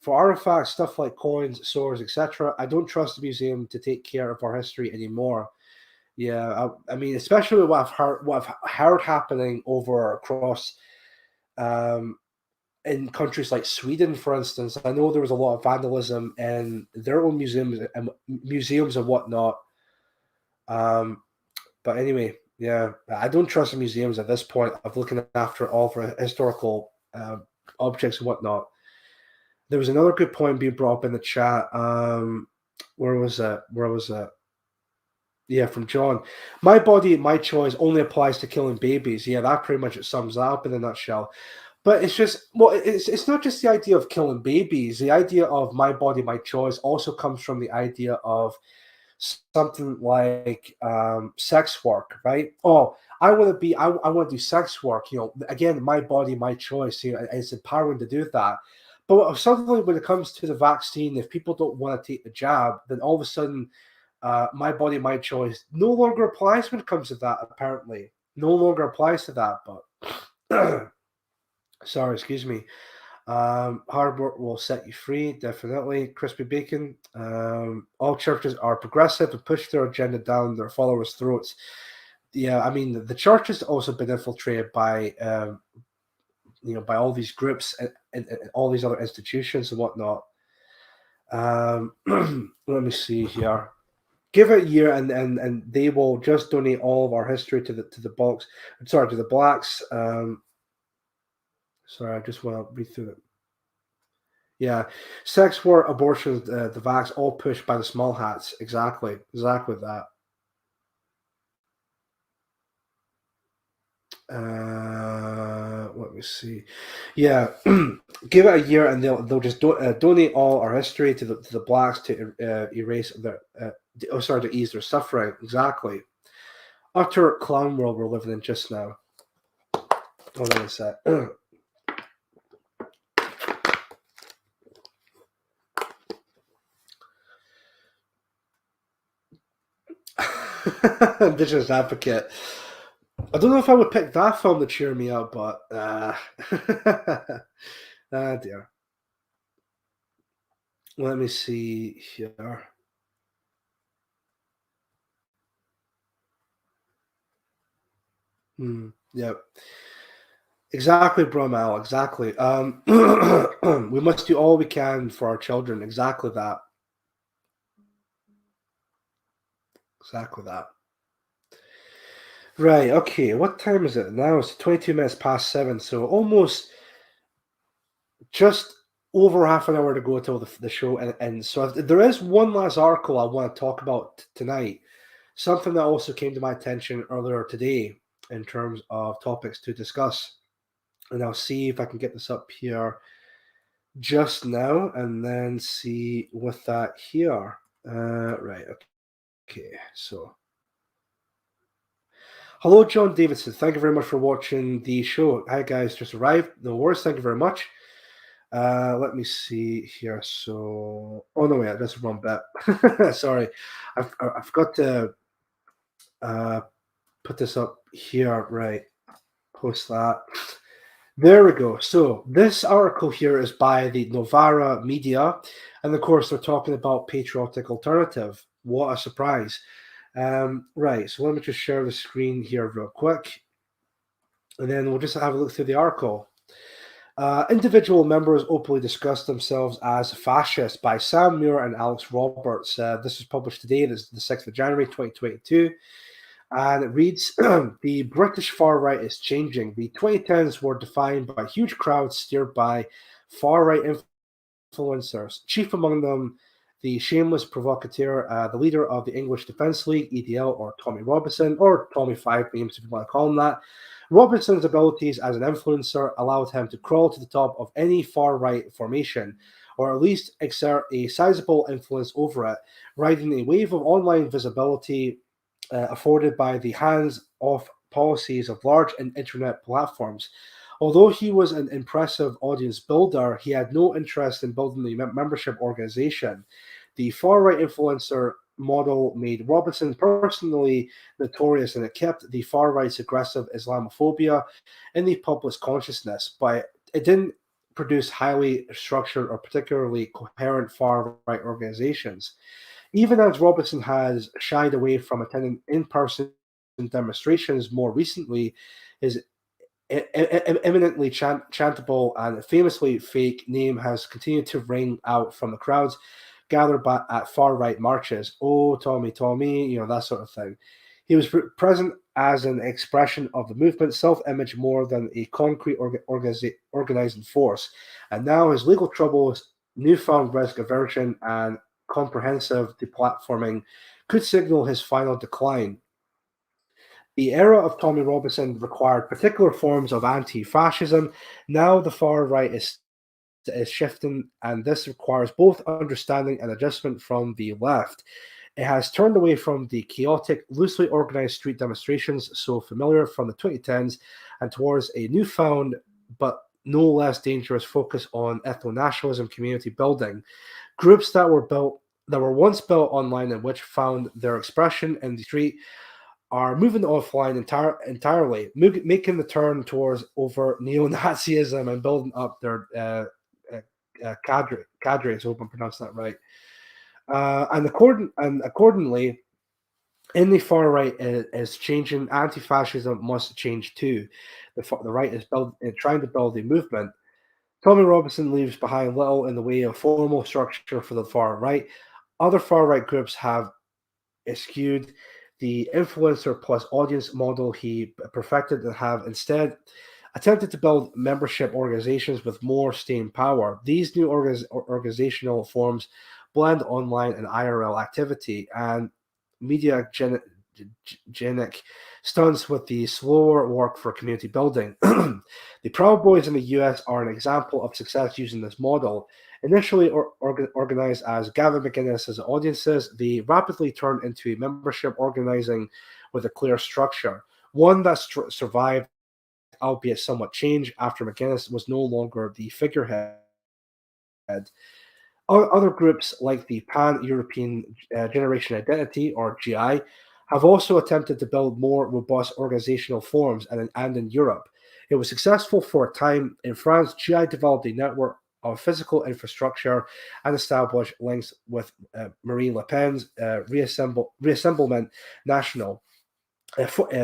For artifacts, stuff like coins, swords, etc., I don't trust the museum to take care of our history anymore. Yeah, I mean, especially what I've heard happening over across in countries like Sweden, for instance. I know there was a lot of vandalism in their own museums and whatnot. But anyway, yeah, I don't trust the museums at this point of looking after all of our historical objects and whatnot. There was another good point being brought up in the chat. Where was it? Yeah, from John. My body, my choice only applies to killing babies. Yeah, that pretty much sums that up in a nutshell. But it's just, well, it's not just the idea of killing babies. The idea of my body, my choice also comes from the idea of something like sex work, right? Oh, I want to do sex work. You know, again, my body, my choice. You know, it's empowering to do that. But suddenly, when it comes to the vaccine, if people don't want to take the jab, then all of a sudden, my body, my choice no longer applies when it comes to that, apparently. No longer applies to that, but sorry, excuse me. Hard work will set you free, definitely. Crispy bacon. All churches are progressive and push their agenda down their followers' throats. Yeah, I mean, the church has also been infiltrated by, by all these groups and all these other institutions and whatnot. Let me see here. Give it a year, and they will just donate all of our history to the box. Sorry, to the blacks. Sorry, I just want to read through it. Yeah, sex, war, abortion, the vax, all pushed by the small hats. Exactly that. Let me see. Yeah, give it a year, and they'll just donate all our history to the blacks to erase their to ease their suffering. Exactly. Utter clown world we're living in just now. Hold on a sec. Indigenous advocate. I don't know if I would pick that film to cheer me up, but ah dear. Let me see here. Yeah. Exactly, Bromel. Exactly. We must do all we can for our children. Exactly that. Exactly that. Right. Okay. What time is it now? It's 22 minutes past 7. So almost just over half an hour to go till the show ends. So there is one last article I want to talk about tonight. Something that also came to my attention earlier today in terms of topics to discuss. And I'll see if I can get this up here just now and then see with that here. Right. Okay. So. Hello, John Davidson. Thank you very much for watching the show. Hi, guys. Just arrived. No worries. Thank you very much. Let me see here. So, oh no, wait, that's the wrong bit. Sorry, I've got to put this up here. Right, post that. There we go. So this article here is by the Novara Media, and of course they're talking about patriotic alternative. What a surprise! Right. So let me just share the screen here real quick, and then we'll just have a look through the article. Individual members openly discuss themselves as fascists by Sam Muir and Alex Roberts. This was published today, this is the 6th of January, 2022. And it reads, the British far right is changing. The 2010s were defined by huge crowds steered by far right influencers, chief among them the shameless provocateur, the leader of the English Defence League, EDL, or Tommy Robinson, or Tommy Five Names if you want to call him that. Robinson's abilities as an influencer allowed him to crawl to the top of any far-right formation, or at least exert a sizable influence over it, riding a wave of online visibility afforded by the hands-off policies of large internet platforms. Although he was an impressive audience builder, he had no interest in building the membership organization. The far-right influencer model made Robinson personally notorious, and it kept the far right's aggressive Islamophobia in the public's consciousness, but it didn't produce highly structured or particularly coherent far right organizations. Even as Robinson has shied away from attending in-person demonstrations more recently, his eminently chantable and famously fake name has continued to ring out from the crowds gathered at far-right marches. Oh, Tommy, that sort of thing. He was present as an expression of the movement's self-image more than a concrete organizing force. And now his legal troubles, newfound risk aversion, and comprehensive deplatforming could signal his final decline. The era of Tommy Robinson required particular forms of anti-fascism. Now the far right is shifting, and this requires both understanding and adjustment from the left. It has turned away from the chaotic, loosely organized street demonstrations so familiar from the 2010s and towards a newfound but no less dangerous focus on ethno-nationalism, community building. Groups that were built that were once built online and which found their expression in the street are moving offline entirely, making the turn towards over neo-Nazism and building up their cadres. I hope I'm pronouncing that right. And accordingly, in the far right is changing. Anti-fascism must change too. The right is trying to build a movement. Tommy Robinson leaves behind little in the way of formal structure for the far right. Other far right groups have eschewed the influencer plus audience model he perfected and have instead attempted to build membership organizations with more staying power. These new organizational forms blend online and IRL activity and mediagenic stunts with the slower work for community building. The Proud Boys in the US are an example of success using this model. Initially organized as Gavin McInnes' audiences, they rapidly turned into a membership organizing with a clear structure, one that survived, albeit somewhat changed, after McInnes was no longer the figurehead. Other groups like the Pan-European Generation Identity, or GI, have also attempted to build more robust organizational forms and in Europe. It was successful for a time. In France, GI developed a network of physical infrastructure and established links with Marine Le Pen's Reassemblement National,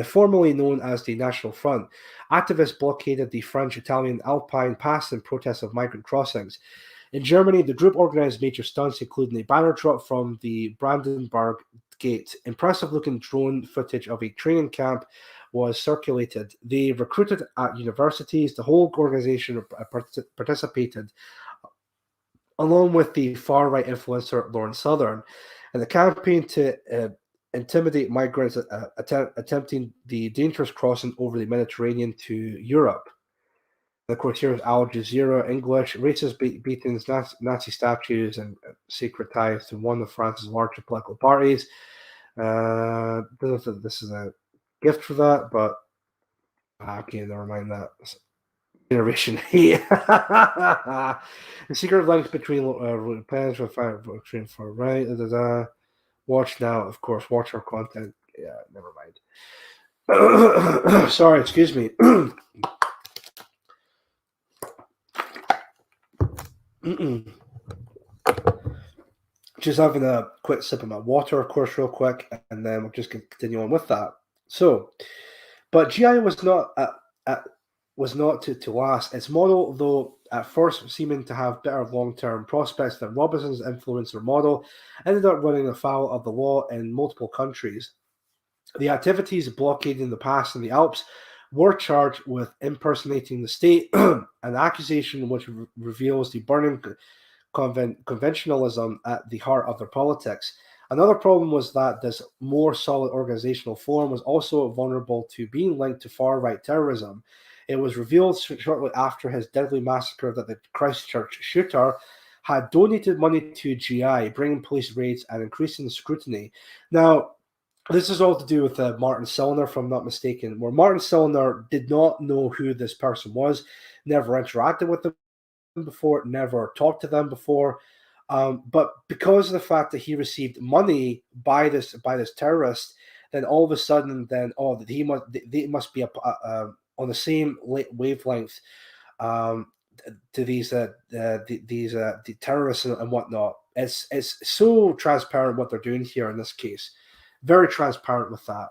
formerly known as the National Front. Activists blockaded the French-Italian Alpine Pass in protest of migrant crossings. In Germany, the group organized major stunts, including a banner drop from the Brandenburg Gate. Impressive-looking drone footage of a training camp was circulated. They recruited at universities. The whole organization participated, along with the far-right influencer Lauren Southern, and the campaign to intimidate migrants attempting the dangerous crossing over the Mediterranean to Europe. Of course, here's Al Jazeera English: racist beatings, Nazi statues, and secret ties to one of France's largest political parties. Don't know if this is a gift for that, but okay, never mind that. Generation hate. The secret links between plans for for right. Watch now, of course. Watch our content. Yeah, never mind. Sorry, excuse me. Just having a quick sip of my water, of course, real quick, and then we'll just continue on with that. So, but GI was not to last. Its model, though at first seeming to have better long-term prospects than Robinson's influencer model, ended up running afoul of the law in multiple countries. The activities blockading the pass in the Alps were charged with impersonating the state, an accusation which reveals the burning conventionalism at the heart of their politics. Another problem was that this more solid organizational form was also vulnerable to being linked to far-right terrorism. It was revealed shortly after his deadly massacre that the Christchurch shooter had donated money to GI, bringing police raids and increasing scrutiny. Now, this is all to do with Martin Sellner, if I'm not mistaken, where Martin Sellner did not know who this person was, never interacted with them before, never talked to them before. But because of the fact that he received money by this terrorist, then all of a sudden, they must be on the same wavelength to these terrorists and whatnot. It's so transparent what they're doing here in this case. Very transparent with that.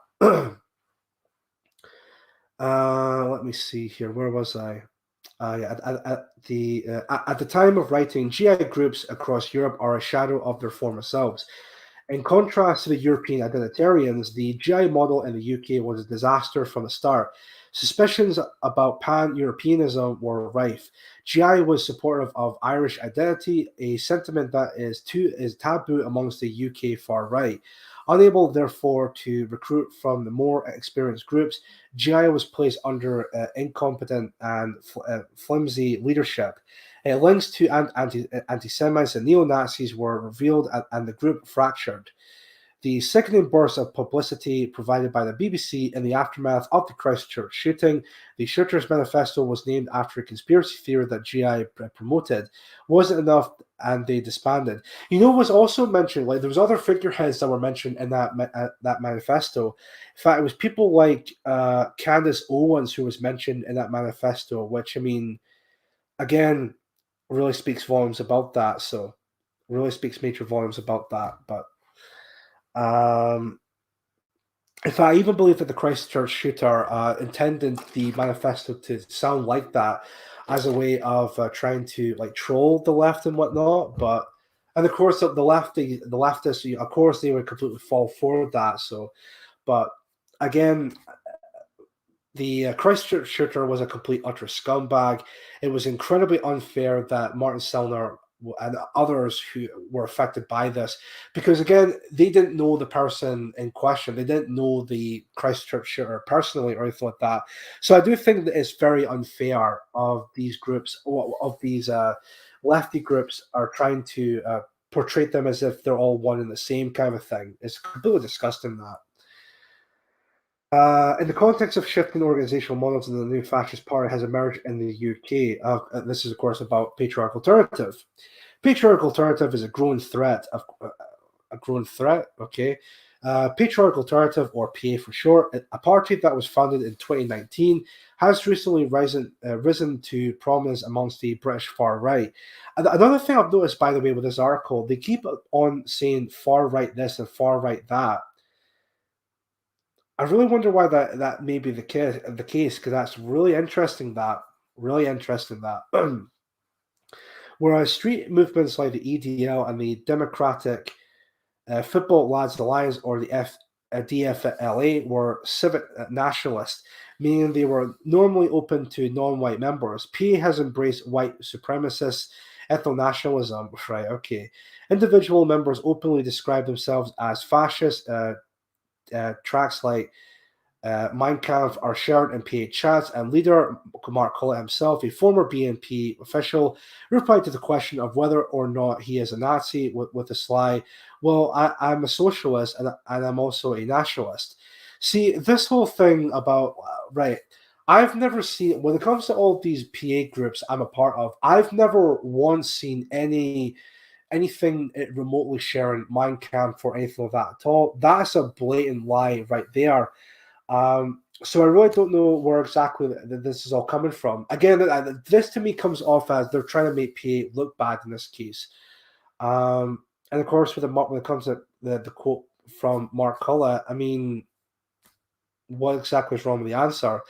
Let me see here. Where was I? At the time of writing, GI groups across Europe are a shadow of their former selves. In contrast to the European identitarians, the GI model in the UK was a disaster from the start. Suspicions about pan-Europeanism were rife. GI was supportive of Irish identity, a sentiment that is taboo amongst the UK far right. Unable, therefore, to recruit from the more experienced groups, GI was placed under incompetent and flimsy leadership. Links to anti-Semites and neo-Nazis were revealed and the group fractured. The sickening burst of publicity provided by the BBC in the aftermath of the Christchurch shooting, the Shooter's Manifesto was named after a conspiracy theory that GI promoted, wasn't enough and they disbanded. You know, was also mentioned, like there was other figureheads that were mentioned in that manifesto. In fact, it was people like Candace Owens who was mentioned in that manifesto, which, I mean, again, really speaks volumes about that. So, really speaks major volumes about that. But if I even believe that the Christchurch shooter intended the manifesto to sound like that as a way of trying to like troll the left and whatnot, and of course the leftists, of course, they would completely fall for that. So, but again, the Christchurch shooter was a complete utter scumbag. It was incredibly unfair that Martin Sellner and others who were affected by this, because again, they didn't know the person in question. They didn't know the Christchurch shooter personally or anything like that. So I do think that it's very unfair of these groups, of these lefty groups, are trying to portray them as if they're all one and the same kind of thing. It's completely disgusting that. In the context of shifting organizational models in the new fascist party has emerged in the UK, this is, of course, about Patriarchal Alternative. Patriarchal Alternative is a growing threat. Okay. Patriarchal Alternative, or PA for short, a party that was founded in 2019, has recently risen to prominence amongst the British far right. Another thing I've noticed, by the way, with this article, they keep on saying far right this and far right that. I really wonder why that may be the case, because that's really interesting. Whereas street movements like the EDL and the Democratic Football Lads Alliance, or the DFLA, were civic nationalists, meaning they were normally open to non-white members. PA has embraced white supremacist ethno-nationalism. Right, okay. Individual members openly describe themselves as fascist. Tracks like Mein Kampf are shared in PA chats, and leader Mark Collett himself, a former BNP official, replied to the question of whether or not he is a Nazi with a sly, "Well, I'm a socialist and I'm also a nationalist." See, this whole thing about, right, I've never seen, when it comes to all these PA groups I'm a part of, I've never once seen anything remotely sharing Mein Kampf or anything like that at all. That's a blatant lie right there. So I really don't know where exactly this is all coming from. Again, this to me comes off as they're trying to make PA look bad in this case. And of course, when it comes to the quote from Mark Collett, I mean, what exactly is wrong with the answer?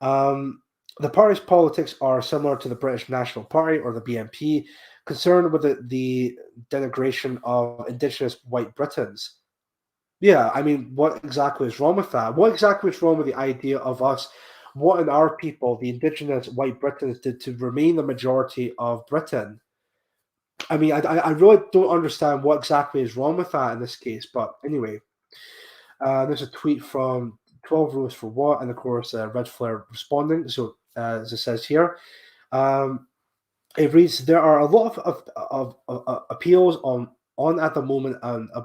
The party's politics are similar to the British National Party, or the BNP, concerned with the denigration of Indigenous white Britons. Yeah, I mean, what exactly is wrong with that? What exactly is wrong with the idea of us, what in our people, the Indigenous white Britons, did to remain the majority of Britain? I mean, I really don't understand what exactly is wrong with that in this case. But anyway, there's a tweet from 12 Rules for What, and of course, Red Flare responding. So, as it says here, it reads, there are a lot of appeals on at the moment,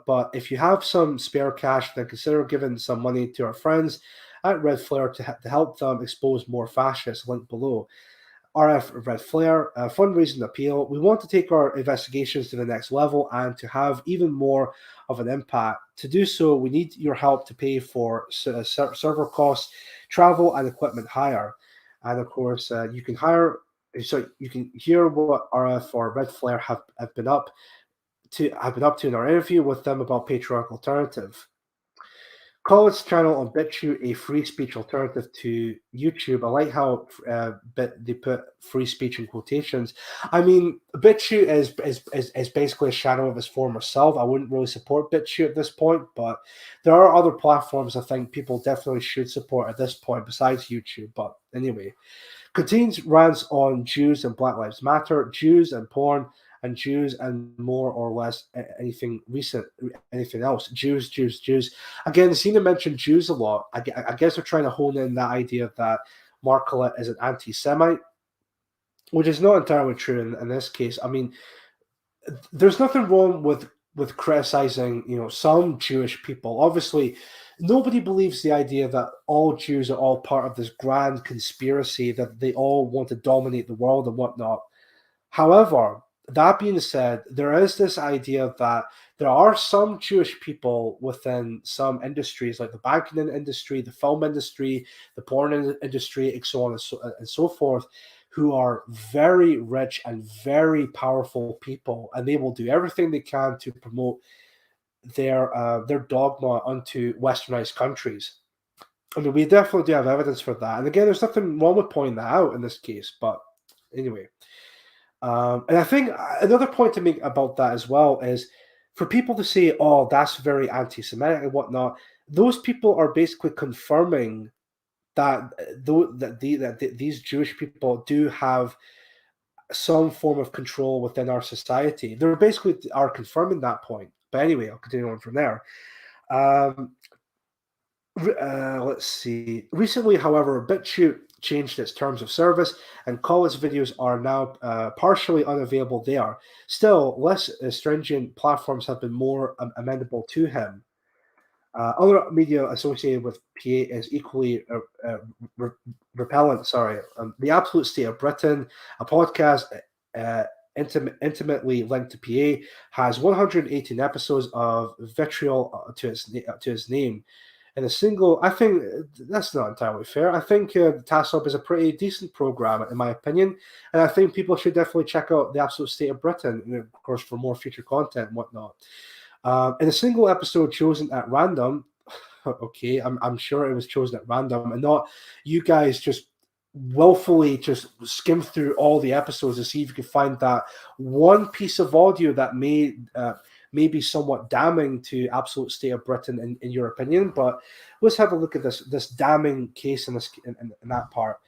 but if you have some spare cash, then consider giving some money to our friends at Red Flare to help them expose more fascists. Link below. RF Red Flare, fundraising appeal. We want to take our investigations to the next level and to have even more of an impact. To do so, we need your help to pay for server costs, travel, and equipment hire. And of course, you can you can hear what RF or Red Flare have been up to in our interview with them about Patriarchal Alternative. Collett's channel on BitChute, a free speech alternative to YouTube. I like how they put free speech in quotations. I mean, BitChute is basically a shadow of his former self. I wouldn't really support BitChute at this point, but there are other platforms I think people definitely should support at this point besides YouTube. But anyway, contains rants on Jews and Black Lives Matter, Jews and porn, and Jews and more or less anything else. Jews. Again, they seem to mention Jews a lot. I guess they're trying to hone in that idea that Mark Collett is an anti-Semite, which is not entirely true in this case. I mean, there's nothing wrong with criticizing, some Jewish people. Obviously, nobody believes the idea that all Jews are all part of this grand conspiracy, that they all want to dominate the world and whatnot. However, that being said, there is this idea that there are some Jewish people within some industries, like the banking industry, the film industry, the porn industry, and so on and so forth, who are very rich and very powerful people, and they will do everything they can to promote their dogma onto westernized countries. I mean, we definitely do have evidence for that. And again, there's nothing wrong with pointing that out in this case. But anyway, and I think another point to make about that as well is for people to say, "Oh, that's very anti-Semitic and whatnot." Those people are basically confirming that these Jewish people do have some form of control within our society. They're basically are confirming that point. But anyway, I'll continue on from there. Let's see. Recently, however, BitChute changed its terms of service, and college videos are now partially unavailable there. Still, less stringent platforms have been more amenable to him. Other media associated with PA is equally repellent. Sorry, The Absolute State of Britain, a podcast intimately linked to PA, has 118 episodes of vitriol to its name. In a single, I think that's not entirely fair. I think TASOB is a pretty decent program, in my opinion, and I think people should definitely check out The Absolute State of Britain, and of course, for more future content and whatnot. In a single episode chosen at random, okay, I'm sure it was chosen at random, and not you guys just willfully just skim through all the episodes to see if you can find that one piece of audio that may be somewhat damning to Absolute State of Britain in your opinion. But let's have a look at this damning case in that part.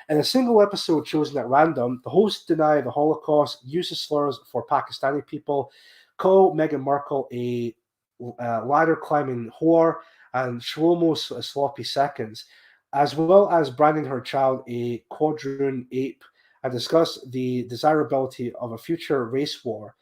In a single episode chosen at random, the hosts deny the Holocaust, uses slurs for Pakistani people, call Meghan Markle a ladder-climbing whore, and Shlomo's sloppy seconds, as well as branding her child a quadroon ape, and discuss the desirability of a future race war.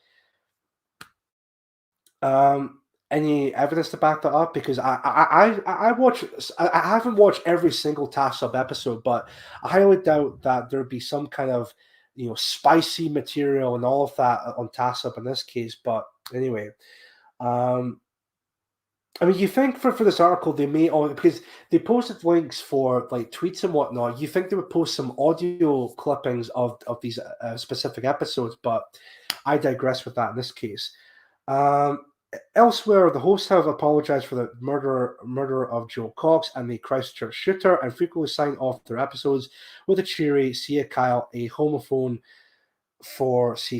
Any evidence to back that up? Because I haven't watched every single TASOB episode, but I highly doubt that there'd be some kind of spicy material and all of that on TASOB in this case. But anyway, I mean, you think for this article they may, because they posted links for like tweets and whatnot, you think they would post some audio clippings of these specific episodes, but I digress with that in this case. Elsewhere, the hosts have apologized for the murder of Joe Cox and the Christchurch shooter, and frequently sign off their episodes with a cheery "See ya, Kyle," a homophone for see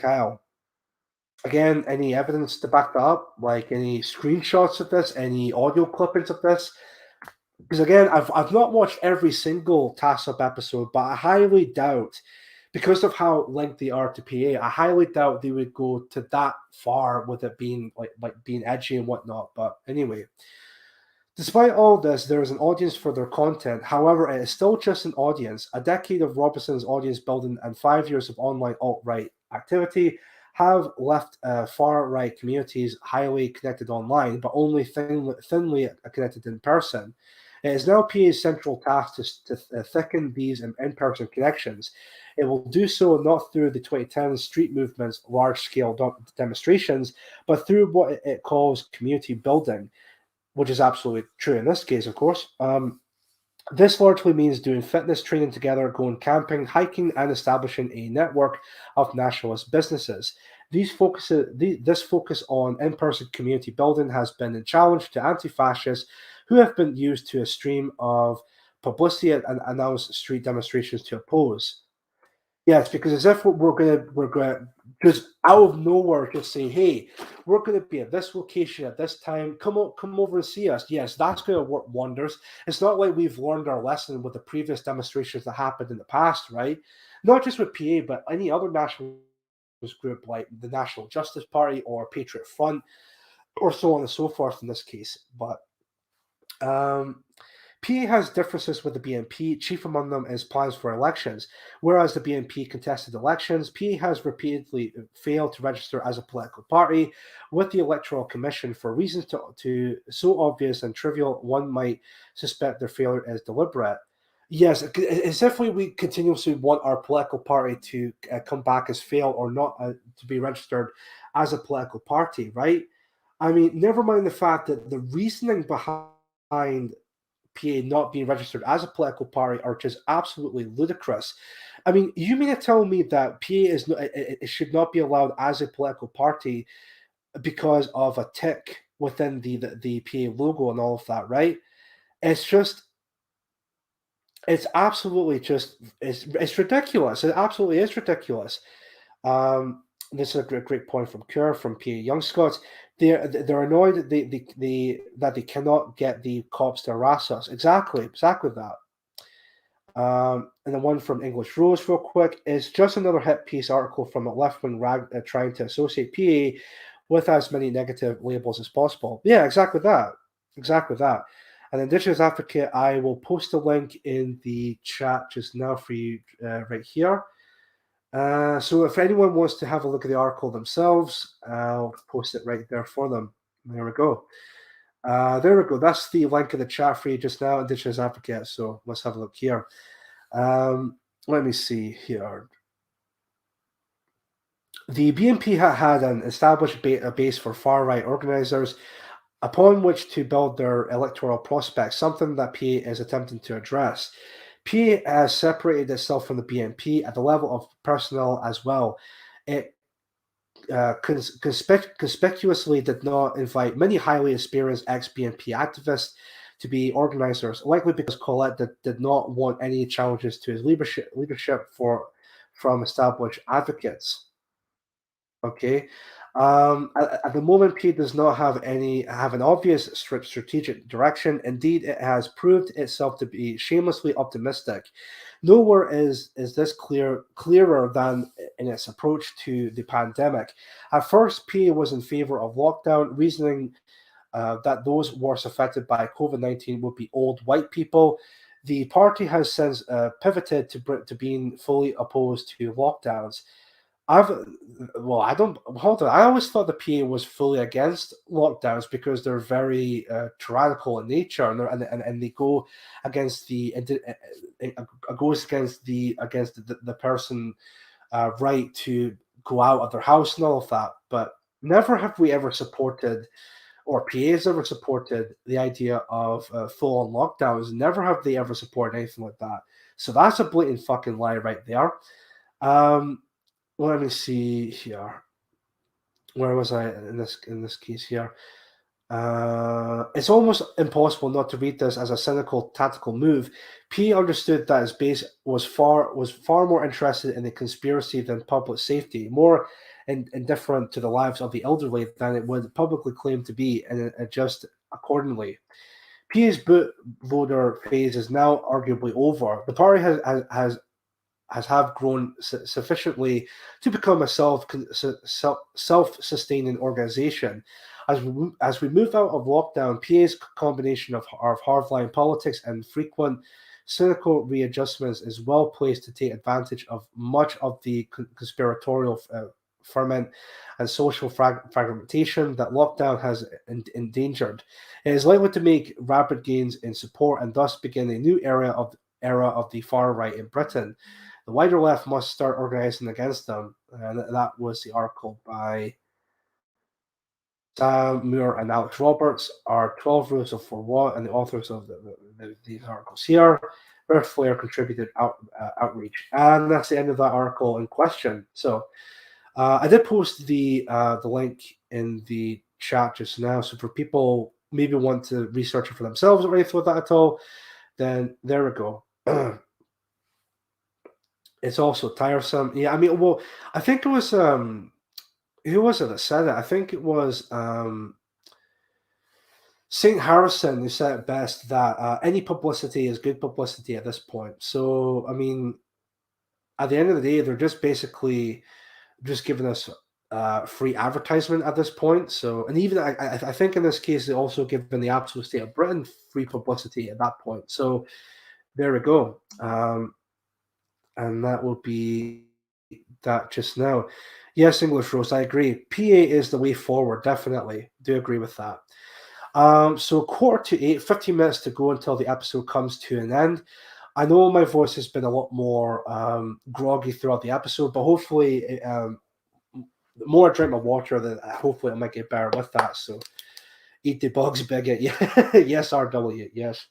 Kyle. Again, any evidence to back that up? Like any screenshots of this, any audio clippings of this? Because again, I've not watched every single TASOB episode, but I highly doubt, because of how linked they are to PA, I highly doubt they would go to that far with it being like being edgy and whatnot. But anyway, despite all this, there is an audience for their content. However, it is still just an audience. A decade of Robinson's audience building and 5 years of online alt-right activity have left far-right communities highly connected online, but only thinly connected in person. It is now PA's central task to thicken these in-person connections. It will do so not through the 2010 street movement's large-scale demonstrations, but through what it calls community building, which is absolutely true in this case, of course. This largely means doing fitness training together, going camping, hiking, and establishing a network of nationalist businesses. This focus on in-person community building has been a challenge to anti-fascists who have been used to a stream of publicity and announced street demonstrations to oppose. Yes, because as if we're gonna just out of nowhere just say, hey, we're gonna be at this location at this time. Come over and see us. Yes, that's gonna work wonders. It's not like we've learned our lesson with the previous demonstrations that happened in the past, right? Not just with PA, but any other nationalist group like the National Justice Party or Patriot Front, or so on and so forth in this case. But PA has differences with the BNP. Chief among them is plans for elections. Whereas the BNP contested elections, PA has repeatedly failed to register as a political party with the Electoral Commission for reasons to so obvious and trivial one might suspect their failure is deliberate. Yes, it's definitely we continuously want our political party to come back as failed or not to be registered as a political party, right? I mean, never mind the fact that the reasoning behind PA not being registered as a political party are just absolutely ludicrous. I mean, you mean to tell me that PA is not, it should not be allowed as a political party because of a tick within the PA logo and all of that, right? It's just it's absolutely just it's ridiculous. It absolutely is ridiculous. This is a great point from Kerr from PA Young Scots. They're annoyed that they cannot get the cops to harass us. Exactly that. And then one from English Rose, real quick, is just another hit piece article from a left wing rag trying to associate PA with as many negative labels as possible. Yeah, exactly that. Exactly that. And Indigenous Advocate, I will post a link in the chat just now for you right here. So if anyone wants to have a look at the article themselves, I'll post it right there for them. There we go. There we go. That's the link in the chat for you just now, Indigenous Advocate. So let's have a look here. Let me see here. The BNP had an established base for far-right organisers upon which to build their electoral prospects, something that PA is attempting to address. PA has separated itself from the BNP at the level of personnel as well. It conspicuously did not invite many highly experienced ex-BNP activists to be organisers, likely because Collette did not want any challenges to his leadership from established advocates. Okay. At the moment, PA does not have an obvious strategic direction. Indeed, it has proved itself to be shamelessly optimistic. Nowhere is this clearer than in its approach to the pandemic. At first, PA was in favor of lockdown, reasoning that those worst affected by COVID-19 would be old white people. The party has since pivoted to being fully opposed to lockdowns. I don't hold on. I always thought the PA was fully against lockdowns because they're very tyrannical in nature, and they go against the person right to go out of their house and all of that. But never have we ever supported, or PAs ever supported, the idea of full-on lockdowns. Never have they ever supported anything like that. So that's a blatant fucking lie right there. Let me see here. Where was I in this case here? It's almost impossible not to read this as a cynical tactical move. P understood that his base was far more interested in the conspiracy than public safety, more indifferent to the lives of the elderly than it would publicly claim to be, and adjust accordingly. P's bootloader phase is now arguably over. The party have grown sufficiently to become a self-sustaining organization. As we move out of lockdown, PA's combination of hardline politics and frequent cynical readjustments is well placed to take advantage of much of the conspiratorial ferment and social fragmentation that lockdown has endangered. It is likely to make rapid gains in support and thus begin a new era of the far right in Britain. The wider left must start organizing against them. And that was the article by Sam Moore and Alex Roberts, are 12 Rules of For What, and the authors of these articles here. Bert Flair contributed outreach. And that's the end of that article in question. So I did post the link in the chat just now. So for people maybe want to research it for themselves or anything like that at all, then there we go. It's also tiresome. Yeah, I mean, well, I think it was who was it that said it? I think it was St. Harrison who said it best that any publicity is good publicity at this point. So, I mean, at the end of the day, they're just basically just giving us free advertisement at this point. So, and even I think in this case, they also given the absolute state of Britain free publicity at that point. So, there we go. And that will be that just now. Yes, English Rose, I agree. PA is the way forward, definitely. Do agree with that. So 7:45, 15 minutes to go until the episode comes to an end. I know my voice has been a lot more groggy throughout the episode, but hopefully, the more I drink my water, then hopefully I might get better with that. So, eat the bugs, bigot. Yeah, yes, RW, yes.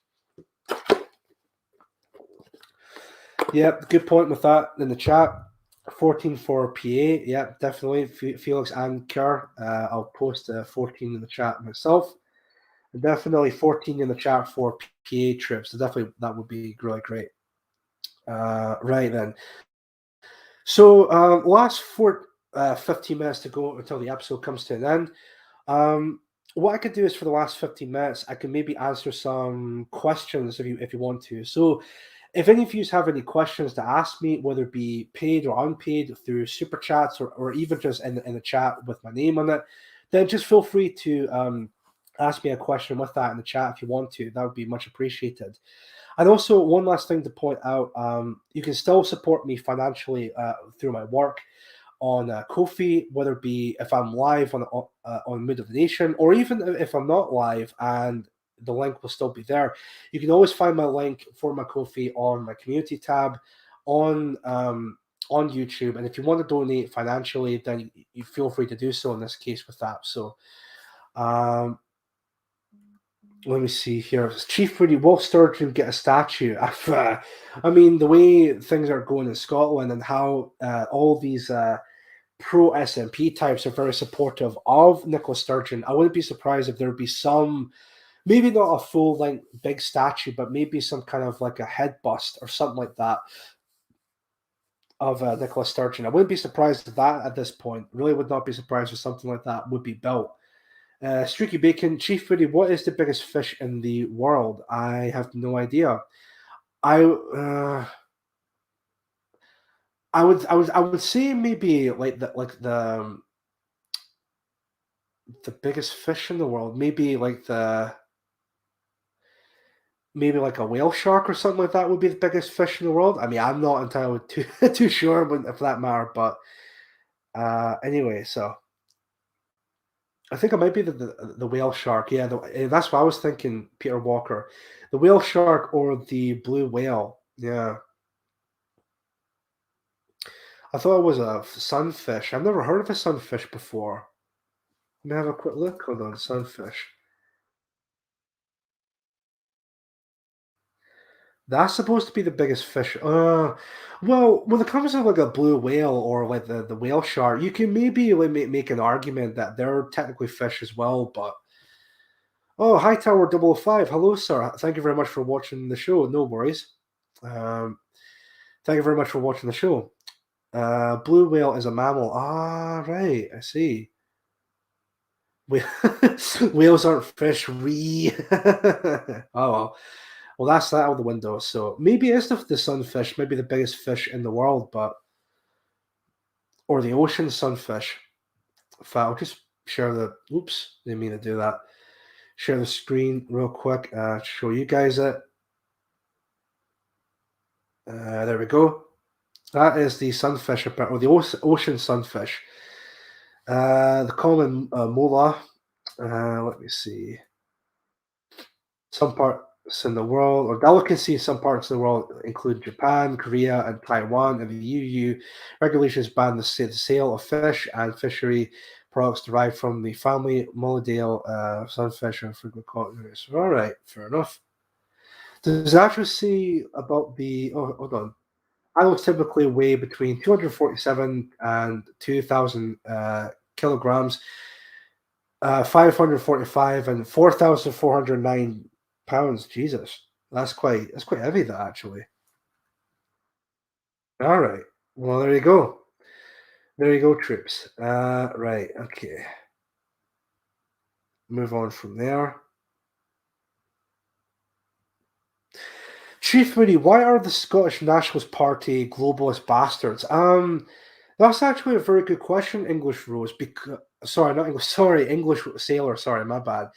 Yep, good point with that in the chat. 14 for PA. Yep, definitely. Felix and Kerr. I'll post 14 in the chat myself. And definitely 14 in the chat for PA trips. So definitely that would be really great. Right then. So last 15 minutes to go until the episode comes to an end. What I could do is for the last 15 minutes, I can maybe answer some questions if you want to. So if any of you have any questions to ask me, whether it be paid or unpaid through super chats or even just in the chat with my name on it, then just feel free to ask me a question with that in the chat if you want to. That would be much appreciated. And also, one last thing to point out, you can still support me financially through my work on Ko-fi, whether it be if I'm live on Mood of the Nation, or even if I'm not live and the link will still be there. You can always find my link for my Ko-fi on my community tab on YouTube. And if you want to donate financially, then you feel free to do so in this case with that. So let me see here. Chief Rudy, will Sturgeon get a statue? I mean, the way things are going in Scotland and how all these pro SNP types are very supportive of Nicola Sturgeon, I wouldn't be surprised if there would be some, maybe not a full-length big statue, but maybe some kind of like a head bust or something like that of Nicola Sturgeon. I wouldn't be surprised if that at this point. Really would not be surprised if something like that would be built. Streaky Bacon, Chief Woody, what is the biggest fish in the world? I have no idea. I would say maybe like the biggest fish in the world. Maybe like a whale shark or something like that would be the biggest fish in the world. I mean, I'm not entirely too sure for that matter, but anyway, so. I think it might be the whale shark. Yeah, that's what I was thinking, Peter Walker. The whale shark or the blue whale. Yeah. I thought it was a sunfish. I've never heard of a sunfish before. Let me have a quick look. Hold on, sunfish. That's supposed to be the biggest fish. Well, when it comes to like a blue whale or like the whale shark, you can maybe like, make an argument that they're technically fish as well. But oh, Hightower 005. Hello, sir. Thank you very much for watching the show. No worries. Thank you very much for watching the show. Blue whale is a mammal. Ah, right. I see. Whales aren't fish. Oh well. Well, that's that out the window. So maybe it's the sunfish, maybe the biggest fish in the world, or the ocean sunfish. In fact, I'll just share the. Oops, didn't mean to do that. Share the screen real quick. Show you guys it. There we go. That is the sunfish, or the ocean sunfish. The common mola. Let me see. Some parts in the world, or delicacy, some parts of the world include Japan, Korea, and Taiwan. And the EU regulations ban the sale of fish and fishery products derived from the family Mullendale sunfish and frequent caught. All right, fair enough. Does it actually say about the? Oh, hold on. Adults typically weigh between 247 and 2,000 kilograms, 545 and 4,409 pounds. Jesus, that's quite heavy. That actually. All right. Well, there you go. There you go, troops. Right. Okay. Move on from there. Chief Moody, why are the Scottish Nationalist Party globalist bastards? That's actually a very good question, English Rose. Because sorry, not English. Sorry, English Sailor. Sorry, my bad.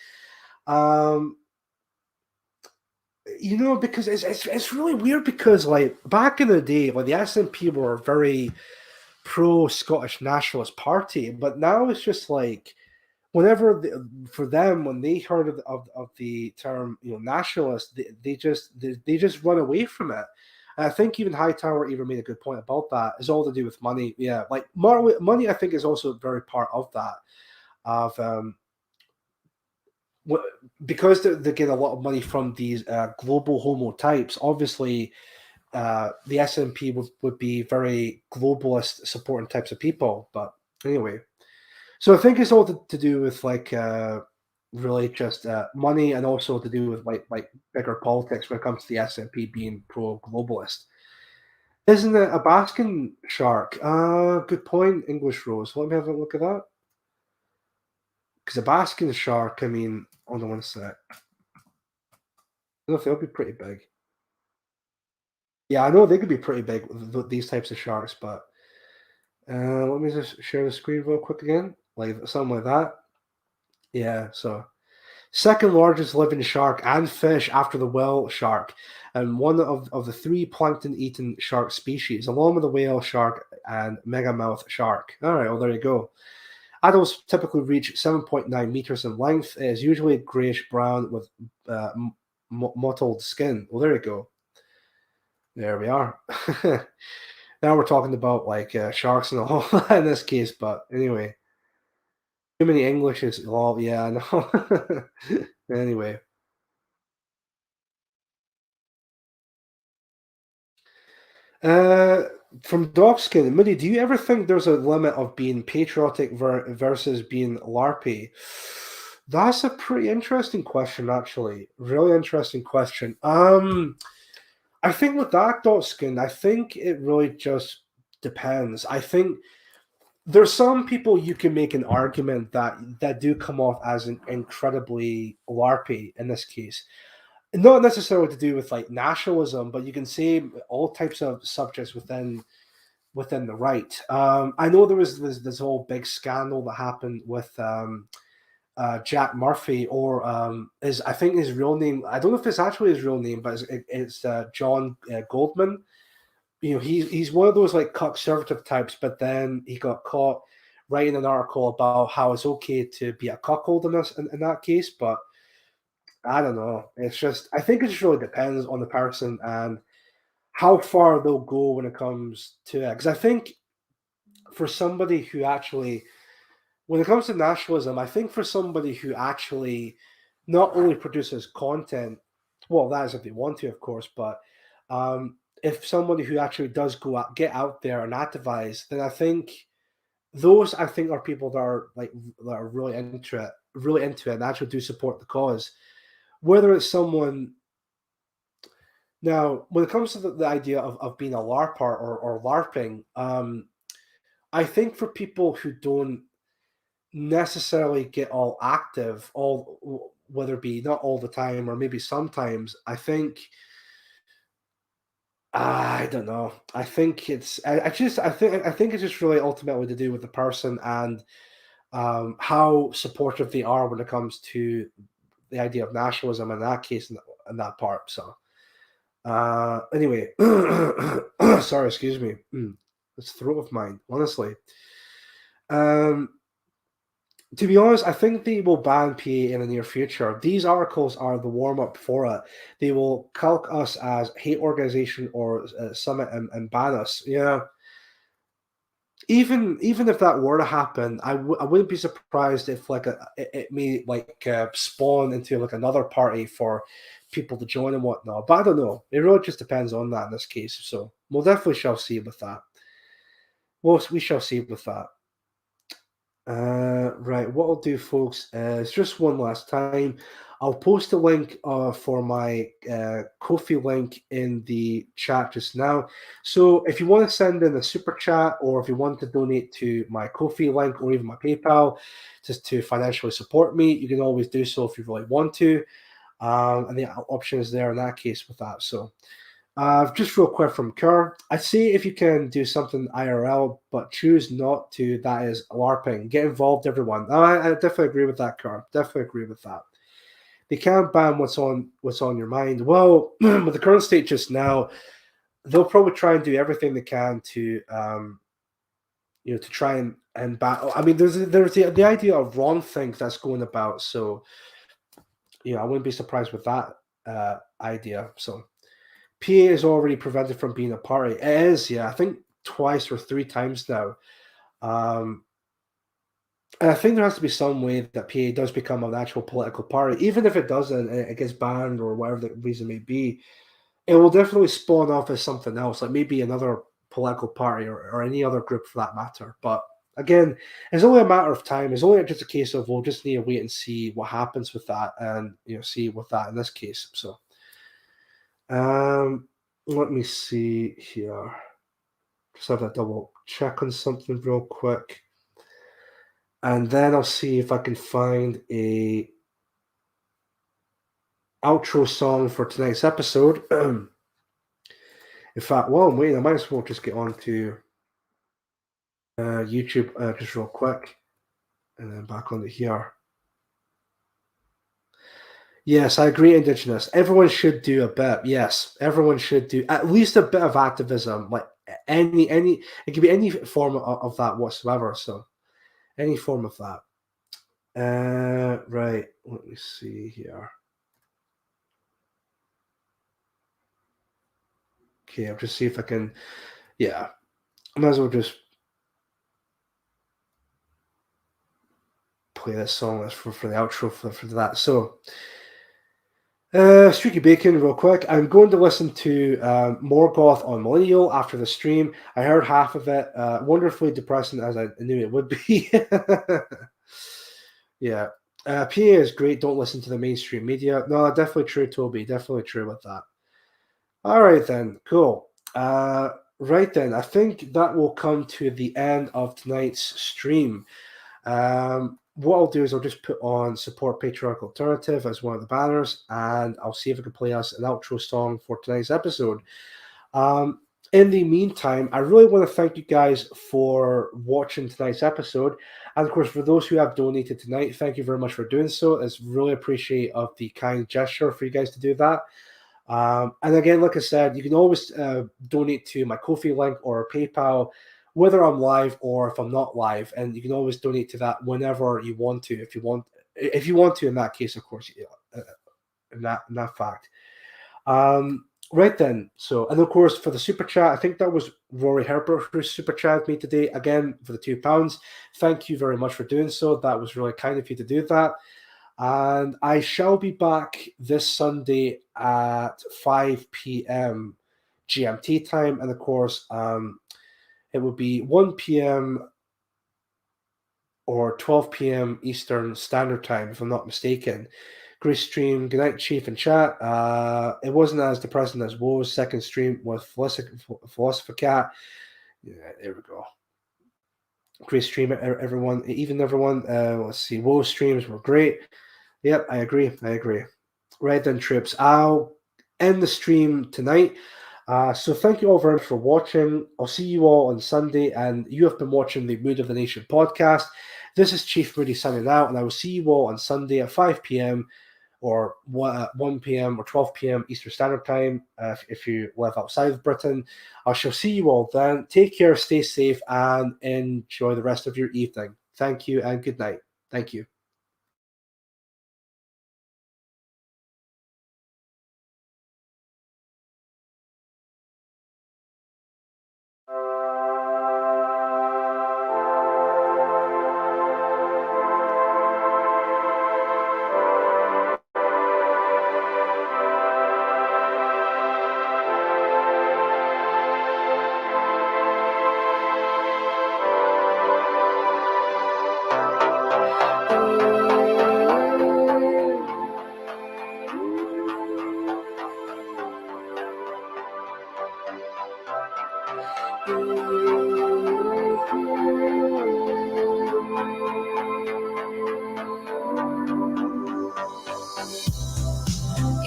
Because it's really weird because like back in the day, like the SNP were a very pro Scottish Nationalist Party, but now it's just like whenever for them, when they heard of the term, nationalist, they just run away from it. And I think even Hightower even made a good point about that. It's all to do with money. Yeah, like money, I think, is also a very part of that. Of because they get a lot of money from these global homo types. Obviously, the SNP would be very globalist supporting types of people. But anyway, so I think it's all to do with like really just money, and also to do with like bigger politics when it comes to the SNP being pro-globalist. Isn't it a basking shark? Good point, English Rose. Let me have a look at that. Because a basking shark, I mean, hold on one sec. I don't know if they'll be pretty big. Yeah, I know they could be pretty big with these types of sharks, but let me just share the screen real quick again. Like something like that. Yeah, so second largest living shark and fish after the whale shark, and one of the 3 plankton-eating shark species, along with the whale shark and megamouth shark. All right, well, there you go. Adults typically reach 7.9 meters in length. It is usually grayish-brown with mottled skin. Well, there you go. There we are. Now we're talking about like sharks and all in this case, but anyway. Too many English is all, yeah, I know. Anyway. From Dogskin, Moody, do you ever think there's a limit of being patriotic versus being LARPy? That's a pretty interesting question, actually. Really interesting question. I think with that, Dogskin, I think it really just depends. I think there's some people you can make an argument that do come off as an incredibly LARPy in this case. Not necessarily to do with like nationalism, but you can say all types of subjects within the right. I know there was this whole big scandal that happened with Jack Murphy, or I think his real name. I don't know if it's actually his real name, but it's John Goldman. He's one of those like conservative types, but then he got caught writing an article about how it's okay to be a cuckold in that case, but. I don't know. It's just, I think it just really depends on the person and how far they'll go when it comes to it. Because I think for somebody who actually, when it comes to nationalism, I think for somebody who actually not only produces content, well, that is if they want to, of course, but if somebody who actually does get out there and activize, then I think those are people that are really into it, and actually do support the cause. Whether it's someone now, when it comes to the idea of being a LARPer or LARPing, I think for people who don't necessarily get all active, whether it be not all the time or maybe sometimes, I think I don't know. I think it's I think it's just really ultimately to do with the person and how supportive they are when it comes to the idea of nationalism in that case in that part. So anyway, sorry, excuse me. This throat of mine, honestly. To be honest, I think they will ban PA in the near future. These articles are the warm-up for it. They will calc us as hate organization or summit and ban us. Yeah. Even if that were to happen, I wouldn't be surprised if like it may like spawn into like another party for people to join and whatnot. But I don't know. It really just depends on that in this case. So we'll definitely shall see with that. Well, we shall see with that. Right, what I'll do, folks, is just one last time. I'll post a link for my Ko-fi link in the chat just now. So if you want to send in a super chat, or if you want to donate to my Ko-fi link or even my PayPal just to financially support me, you can always do so if you really want to. And the option is there in that case with that. So just real quick from Kerr, I'd say if you can do something IRL, but choose not to, that is LARPing. Get involved, everyone. I definitely agree with that, Kerr. Definitely agree with that. They can't ban what's on your mind. Well, with the current state just now, they'll probably try and do everything they can to, to try and battle. I mean, there's the idea of wrong things that's going about. So, I wouldn't be surprised with that idea. So, PA is already prevented from being a party. It is, yeah. I think twice or 3 times now. And I think there has to be some way that PA does become an actual political party. Even if it doesn't, it gets banned or whatever the reason may be, it will definitely spawn off as something else, like maybe another political party or any other group for that matter. But again, it's only a matter of time. It's only just a case of we'll just need to wait and see what happens with that, and see with that in this case. So, let me see here. Just have a double check on something real quick. And then I'll see if I can find a outro song for tonight's episode. In fact, while I'm waiting, I might as well just get on to YouTube just real quick. And then back onto here. Yes, I agree, Indigenous. Everyone should do a bit. Yes, everyone should do at least a bit of activism. Like any, it could be any form of that whatsoever. So, any form of that. Right. Let me see here. Okay, I'll just see if I can. Yeah, I might as well just play this song for the outro for that. So, Streaky Bacon, real quick. I'm going to listen to Morgoth on Millennial after the stream. I heard half of it. Wonderfully depressing, as I knew it would be. Yeah. PA is great. Don't listen to the mainstream media. No, definitely true, Toby. Definitely true with that. All right, then. Cool. Right then. I think that will come to the end of tonight's stream. What I'll do is I'll just put on Support Patriarchal Alternative as one of the banners, and I'll see if I can play us an outro song for tonight's episode. In the meantime, I really want to thank you guys for watching tonight's episode. And of course, for those who have donated tonight, thank you very much for doing so. It's really appreciate of the kind gesture for you guys to do that. And again, like I said, you can always donate to my Ko-fi link or PayPal, whether I'm live or if I'm not live, and you can always donate to that whenever you want to, if you want to. In that case, of course, in that fact. Right then. So, and of course, for the super chat, I think that was Rory Herbert who super chatted me today again for the £2. Thank you very much for doing so. That was really kind of you to do that. And I shall be back this Sunday at 5 p.m. GMT time, and of course, it will be 1 p.m. or 12 p.m. Eastern Standard Time, if I'm not mistaken. Great stream. Good night, Chief and chat. It wasn't as depressing as Woe's second stream with Philosopher Cat. Yeah, there we go. Great stream, everyone. Let's see. Woe's streams were great. Yep, I agree. Right then, troops. I'll end the stream tonight. So thank you all very much for watching. I'll see you all on Sunday, and you have been watching the Mood of the Nation podcast. This is Chief Moody signing out, and I will see you all on Sunday at 5 p.m. or 1 p.m. or 12 p.m. Eastern Standard Time if you live outside of Britain. I shall see you all then. Take care, stay safe, and enjoy the rest of your evening. Thank you, and good night. Thank you.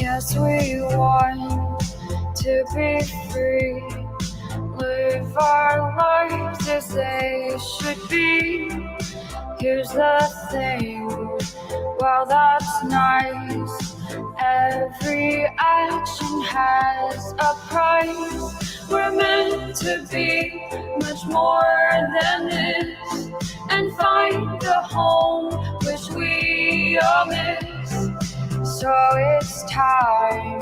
Yes, we want to be free, live our lives as they should be. Here's the thing, well, that's nice. Every action has a price. We're meant to be much more than this, and find the home which we all miss. So it's time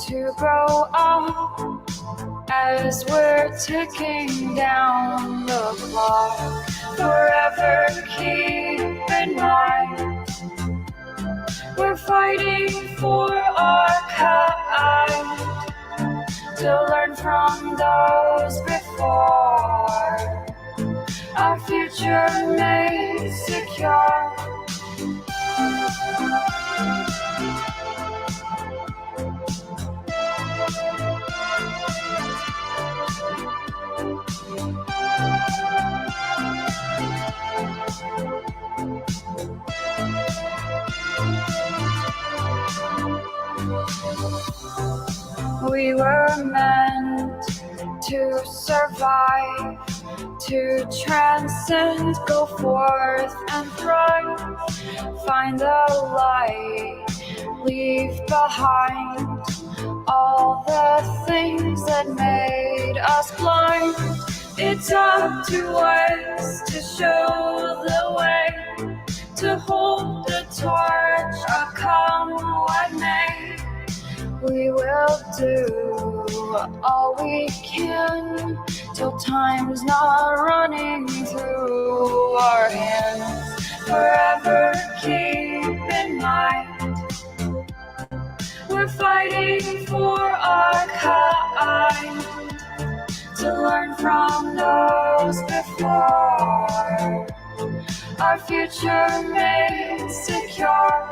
to grow up as we're ticking down the clock. Forever keep in mind, we're fighting for our kind, to learn from those before, our future made secure. We were meant to survive, to transcend, go forth and thrive. Find the light, leave behind all the things that made us blind. It's up to us to show the way, to hold the torch, come what may. We will do all we can till time's not running through our hands. Forever keep in mind, we're fighting for our kind, to learn from those before, our future made secure.